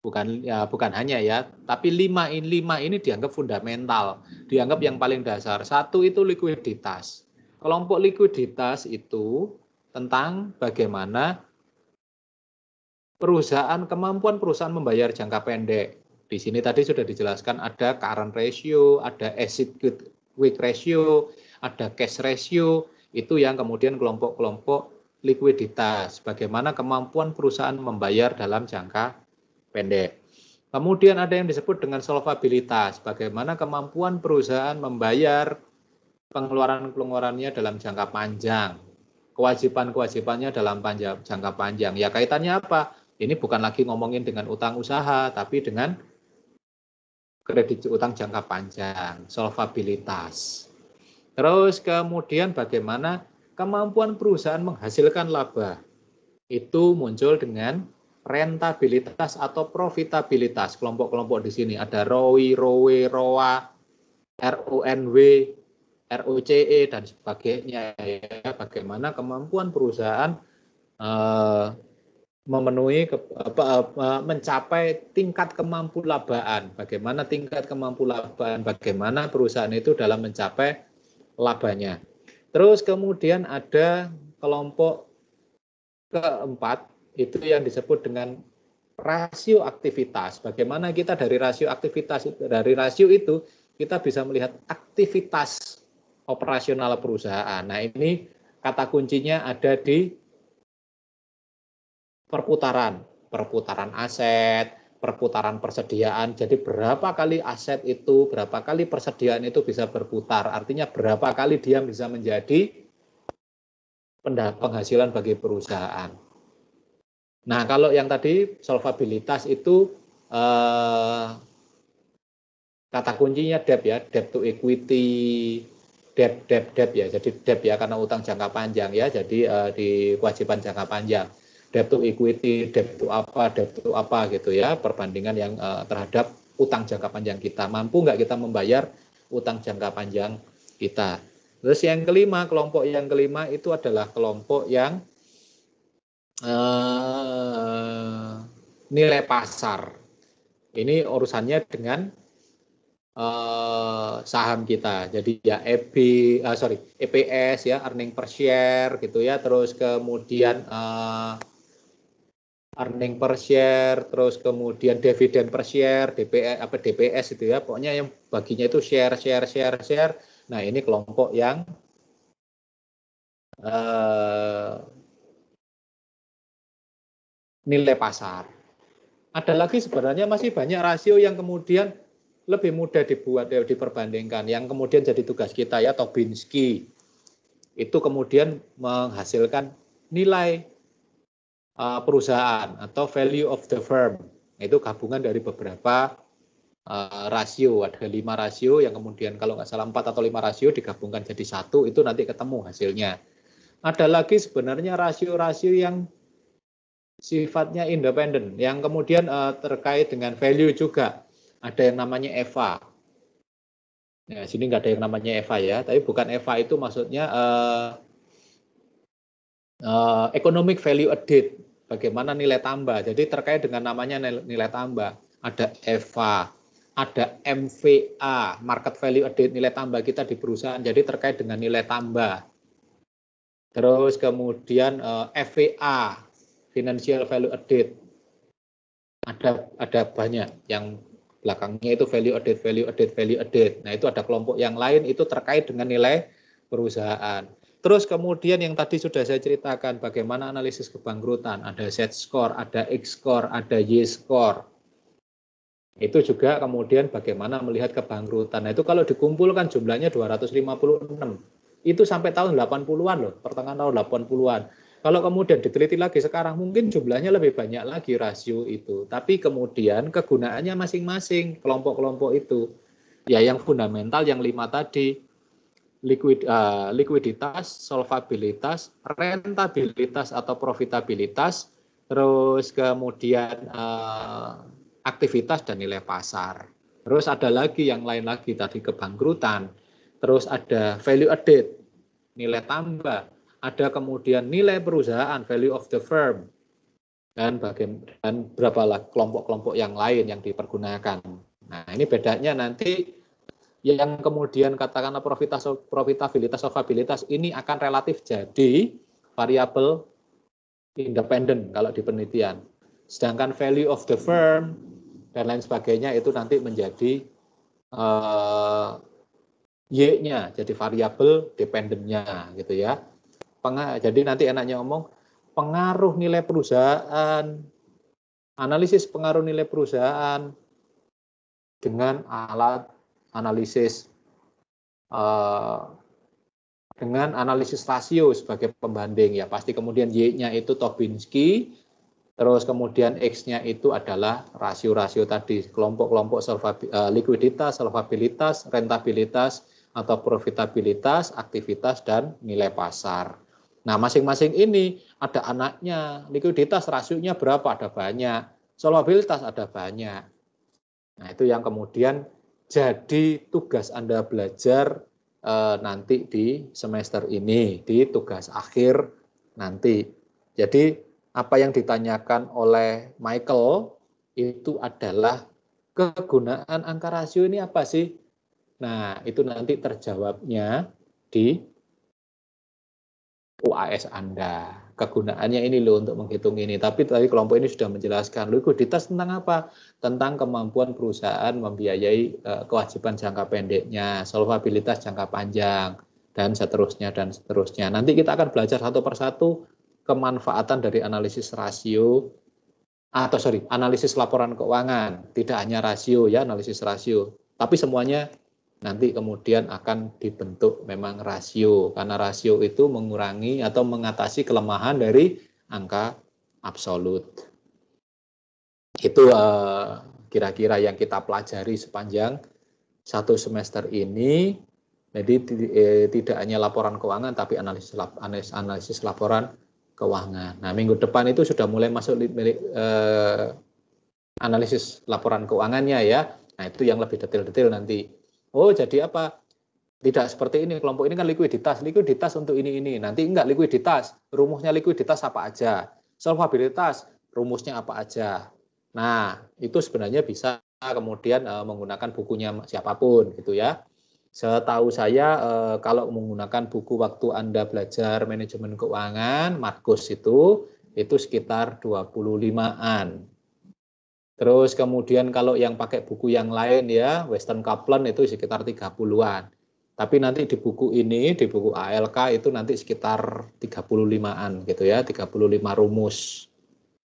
bukan hanya ya, tapi 5 ini dianggap fundamental, dianggap yang paling dasar. Satu itu likuiditas. Kelompok likuiditas itu tentang bagaimana kemampuan perusahaan membayar jangka pendek. Di sini tadi sudah dijelaskan ada current ratio, ada asset quick ratio, ada cash ratio, itu yang kemudian kelompok-kelompok likuiditas. Bagaimana kemampuan perusahaan membayar dalam jangka pendek. Kemudian ada yang disebut dengan solvabilitas, bagaimana kemampuan perusahaan membayar pengeluaran-pengeluarannya dalam jangka panjang, kewajiban-kewajibannya dalam jangka panjang. Ya kaitannya apa? Ini bukan lagi ngomongin dengan utang usaha, tapi dengan kredit utang jangka panjang, solvabilitas. Terus kemudian bagaimana kemampuan perusahaan menghasilkan laba. Itu muncul dengan rentabilitas atau profitabilitas. Kelompok-kelompok di sini ada ROI, ROE, ROA, RONW, ROCE dan sebagainya ya. Bagaimana kemampuan perusahaan memenuhi mencapai tingkat kemampuan, bagaimana tingkat kemampuan, bagaimana perusahaan itu dalam mencapai labanya. Terus kemudian ada kelompok keempat, itu yang disebut dengan rasio aktivitas. Bagaimana kita dari rasio aktivitas, dari rasio itu kita bisa melihat aktivitas operasional perusahaan. Nah ini kata kuncinya ada di perputaran aset, perputaran persediaan. Jadi berapa kali aset itu, berapa kali persediaan itu bisa berputar. Artinya berapa kali dia bisa menjadi penghasilan bagi perusahaan. Nah kalau yang tadi solvabilitas itu kata kuncinya debt ya, debt to equity, debt ya. Jadi debt ya karena utang jangka panjang ya. Jadi di kewajiban jangka panjang. Debt to equity, debt to apa gitu ya, perbandingan yang terhadap utang jangka panjang kita. Mampu nggak kita membayar utang jangka panjang kita. Terus yang kelima, kelompok yang kelima itu adalah kelompok yang nilai pasar. Ini urusannya dengan saham kita. Jadi ya EPS ya, earning per share gitu ya. Terus kemudian earning per share, terus kemudian dividen per share, DPS itu ya, pokoknya yang baginya itu share. Nah ini kelompok yang nilai pasar. Ada lagi sebenarnya masih banyak rasio yang kemudian lebih mudah diperbandingkan, yang kemudian jadi tugas kita ya, Tobinski. Itu kemudian menghasilkan nilai perusahaan atau value of the firm. Itu gabungan dari beberapa rasio, ada 5 rasio yang kemudian kalau nggak salah 4 atau 5 rasio digabungkan jadi satu, itu nanti ketemu hasilnya. Ada lagi sebenarnya rasio-rasio yang sifatnya independen, yang kemudian terkait dengan value juga. Ada yang namanya EVA. Nah, sini nggak ada yang namanya EVA ya, tapi bukan EVA itu maksudnya economic value added, bagaimana nilai tambah. Jadi terkait dengan namanya nilai tambah, ada EVA, ada MVA, market value added, nilai tambah kita di perusahaan. Jadi terkait dengan nilai tambah. Terus kemudian FVA, financial value added. Ada banyak yang belakangnya itu value added. Nah, itu ada kelompok yang lain itu terkait dengan nilai perusahaan. Terus kemudian yang tadi sudah saya ceritakan bagaimana analisis kebangkrutan, ada Z score, ada X score, ada Y score. Itu juga kemudian bagaimana melihat kebangkrutan. Nah, itu kalau dikumpulkan jumlahnya 256. Itu sampai tahun 80-an loh, pertengahan tahun 80-an. Kalau kemudian diteliti lagi sekarang, mungkin jumlahnya lebih banyak lagi rasio itu. Tapi kemudian kegunaannya masing-masing kelompok-kelompok itu. Ya yang fundamental yang 5 tadi, likuiditas, solvabilitas, rentabilitas atau profitabilitas, terus kemudian aktivitas dan nilai pasar. Terus ada lagi yang lain lagi tadi kebangkrutan. Terus ada value added, nilai tambah. Ada kemudian nilai perusahaan, value of the firm. Dan berapa kelompok-kelompok yang lain yang dipergunakan. Nah, ini bedanya nanti yang kemudian katakanlah profitabilitas, solvabilitas ini akan relatif jadi variabel independen kalau di penelitian. Sedangkan value of the firm dan lain sebagainya itu nanti menjadi Y-nya, jadi variabel dependennya gitu ya. Jadi nanti enaknya ngomong pengaruh nilai perusahaan, analisis pengaruh nilai perusahaan dengan alat analisis dengan analisis rasio sebagai pembanding ya. Pasti kemudian Y-nya itu Tobinski, terus kemudian X-nya itu adalah rasio-rasio tadi, kelompok-kelompok likuiditas, solvabilitas, rentabilitas atau profitabilitas, aktivitas dan nilai pasar. Nah, masing-masing ini ada anaknya, likuiditas rasionya berapa, ada banyak, solvabilitas ada banyak. Nah, itu yang kemudian jadi tugas Anda belajar nanti di semester ini, di tugas akhir nanti. Jadi, apa yang ditanyakan oleh Michael itu adalah kegunaan angka rasio ini apa sih? Nah, itu nanti terjawabnya di UAS Anda. Kegunaannya ini loh untuk menghitung ini. Tapi tadi kelompok ini sudah menjelaskan likuiditas tentang apa? Tentang kemampuan perusahaan membiayai kewajiban jangka pendeknya, solvabilitas jangka panjang, dan seterusnya, dan seterusnya. Nanti kita akan belajar satu persatu kemanfaatan dari analisis rasio, analisis laporan keuangan. Tidak hanya rasio ya, analisis rasio. Tapi semuanya nanti kemudian akan dibentuk memang rasio, karena rasio itu mengurangi atau mengatasi kelemahan dari angka absolut. Itu kira-kira yang kita pelajari sepanjang satu semester ini. Jadi tidak hanya laporan keuangan, tapi analisis laporan keuangan. Nah, minggu depan itu sudah mulai masuk analisis laporan keuangannya ya. Nah, itu yang lebih detail-detail nanti. Oh, jadi apa? Tidak seperti ini, kelompok ini kan likuiditas untuk ini. Nanti enggak likuiditas, rumusnya likuiditas apa aja. Solvabilitas, rumusnya apa aja. Nah, itu sebenarnya bisa kemudian menggunakan bukunya siapapun gitu ya. Setahu saya kalau menggunakan buku waktu Anda belajar manajemen keuangan, Markus itu sekitar 25-an. Terus kemudian kalau yang pakai buku yang lain ya, Western Kaplan itu sekitar 30-an. Tapi nanti di buku ini, di buku ALK itu nanti sekitar 35-an gitu ya, 35 rumus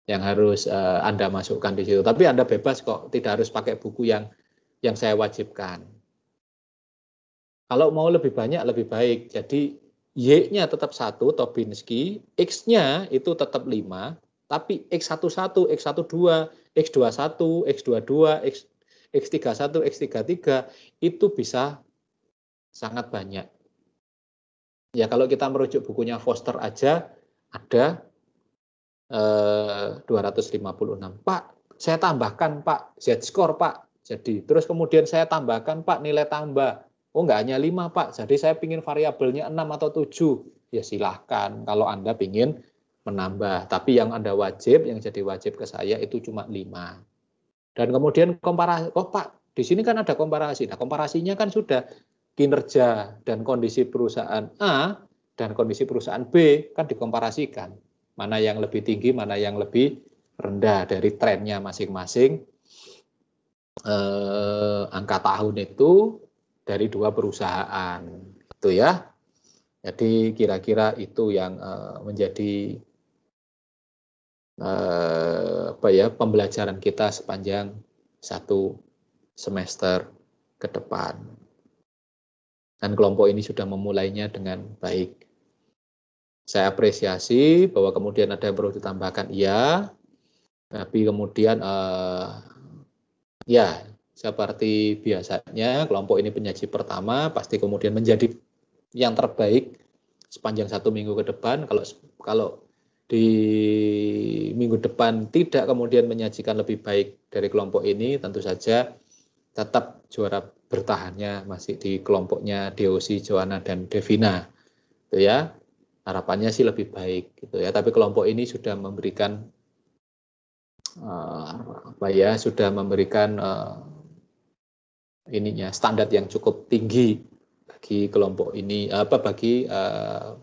yang harus Anda masukkan di situ. Tapi Anda bebas kok, tidak harus pakai buku yang saya wajibkan. Kalau mau lebih banyak lebih baik. Jadi Y-nya tetap 1, Tobinski, X-nya itu tetap 5, tapi X11, X12, X21, X22, X31, X33 itu bisa sangat banyak. Ya kalau kita merujuk bukunya Foster aja ada 256. Pak, saya tambahkan Pak, Z-score Pak. Jadi terus kemudian saya tambahkan Pak nilai tambah. Oh enggak hanya 5 Pak, jadi saya pingin variabelnya 6 atau 7. Ya silahkan kalau Anda pingin menambah. Tapi yang Anda wajib, yang jadi wajib ke saya itu cuma 5. Dan kemudian komparasi, oh Pak, di sini kan ada komparasi. Nah komparasinya kan sudah kinerja dan kondisi perusahaan A dan kondisi perusahaan B kan dikomparasikan. Mana yang lebih tinggi, mana yang lebih rendah dari trennya masing-masing. Angka tahun itu dari 2 perusahaan. Itu ya. Jadi kira-kira itu yang menjadi pembelajaran kita sepanjang 1 semester ke depan. Dan kelompok ini sudah memulainya dengan baik. Saya apresiasi bahwa kemudian ada yang perlu ditambahkan, iya, tapi kemudian ya seperti biasanya kelompok ini penyaji pertama pasti kemudian menjadi yang terbaik sepanjang 1 minggu ke depan. Kalau di minggu depan tidak kemudian menyajikan lebih baik dari kelompok ini, tentu saja tetap juara bertahannya masih di kelompoknya Deosi, Joanna, dan Devina, gitu ya. Harapannya sih lebih baik, gitu ya. Tapi kelompok ini sudah memberikan standar yang cukup tinggi bagi kelompok ini, bagi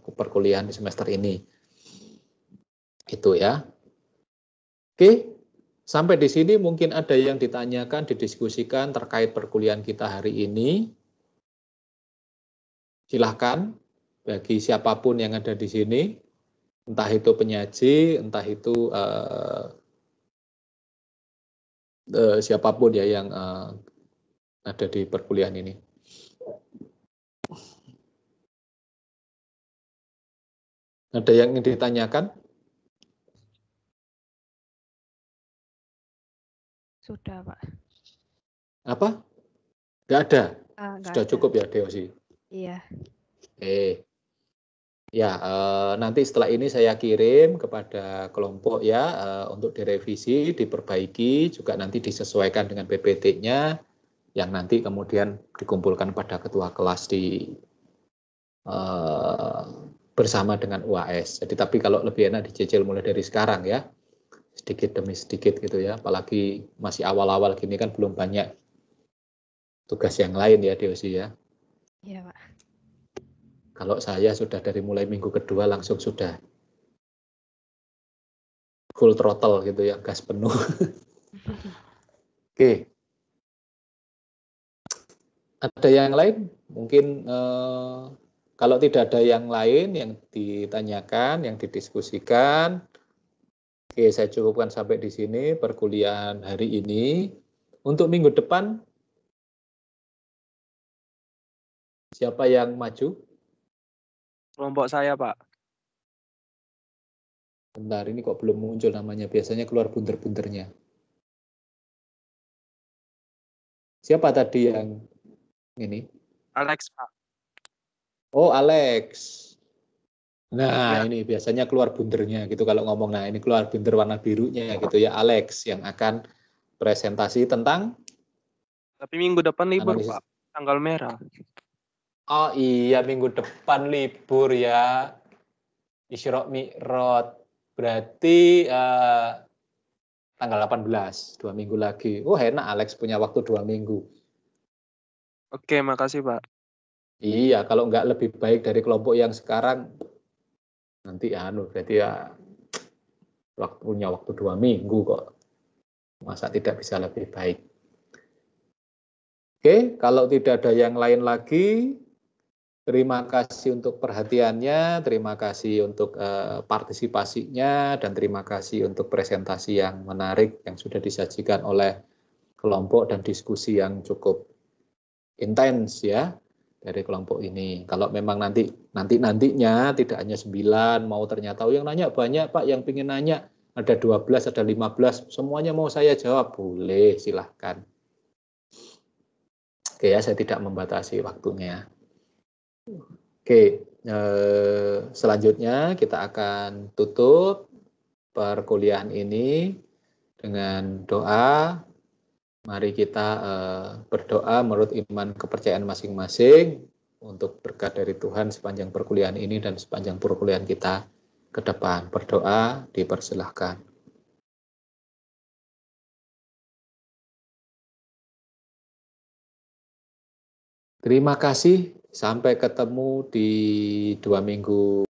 perkuliahan di semester ini, itu ya. Oke, sampai di sini mungkin ada yang ditanyakan, didiskusikan terkait perkuliahan kita hari ini. Silahkan bagi siapapun yang ada di sini, entah itu penyaji, entah itu siapapun ya yang ada di perkuliahan ini. Ada yang ingin ditanyakan? Sudah, Pak. Apa? Nggak ada? Sudah Nggak cukup ada. ya, Deosi? Iya. Ya, nanti setelah ini saya kirim kepada kelompok ya untuk direvisi, diperbaiki, juga nanti disesuaikan dengan PPT-nya yang nanti kemudian dikumpulkan pada ketua kelas bersama dengan UAS. Jadi tapi kalau lebih enak dicicil mulai dari sekarang ya, sedikit demi sedikit gitu ya. Apalagi masih awal-awal gini kan belum banyak tugas yang lain ya, Deosi ya. Iya, Pak. Kalau saya sudah dari mulai minggu kedua langsung sudah full throttle gitu ya, gas penuh. Oke. Ada yang lain? Mungkin kalau tidak ada yang lain yang ditanyakan, yang didiskusikan, oke, saya cukupkan sampai di sini perkuliahan hari ini. Untuk minggu depan, siapa yang maju? Kelompok saya, Pak. Bentar, ini kok belum muncul namanya. Biasanya keluar bunter-bunternya. Siapa tadi yang ini? Alex, Pak. Oh, Alex. Nah, Ya. ini biasanya keluar bundernya gitu kalau ngomong. Nah, ini keluar bunder warna birunya gitu ya, Alex yang akan presentasi tentang. Tapi minggu depan libur, analisis. Pak. Tanggal merah. Oh iya, minggu depan libur ya. Isra Mi'raj. Berarti tanggal 18, 2 minggu lagi. Oh, enak Alex punya waktu 2 minggu. Oke, makasih, Pak. Iya, kalau nggak lebih baik dari kelompok yang sekarang, nanti berarti ya punya waktu 2 minggu kok. Masa tidak bisa lebih baik. Oke, kalau tidak ada yang lain lagi, terima kasih untuk perhatiannya, terima kasih untuk partisipasinya, dan terima kasih untuk presentasi yang menarik yang sudah disajikan oleh kelompok dan diskusi yang cukup intens ya dari kelompok ini. Kalau memang nantinya tidak hanya 9, mau ternyata yang nanya banyak Pak, yang ingin nanya ada 12, ada 15, semuanya mau saya jawab, boleh, silahkan. Oke ya, saya tidak membatasi waktunya. Oke, selanjutnya kita akan tutup perkuliahan ini dengan doa. Mari kita berdoa menurut iman kepercayaan masing-masing untuk berkat dari Tuhan sepanjang perkuliahan ini dan sepanjang perkuliahan kita ke depan. Berdoa, dipersilahkan. Terima kasih, sampai ketemu di 2 minggu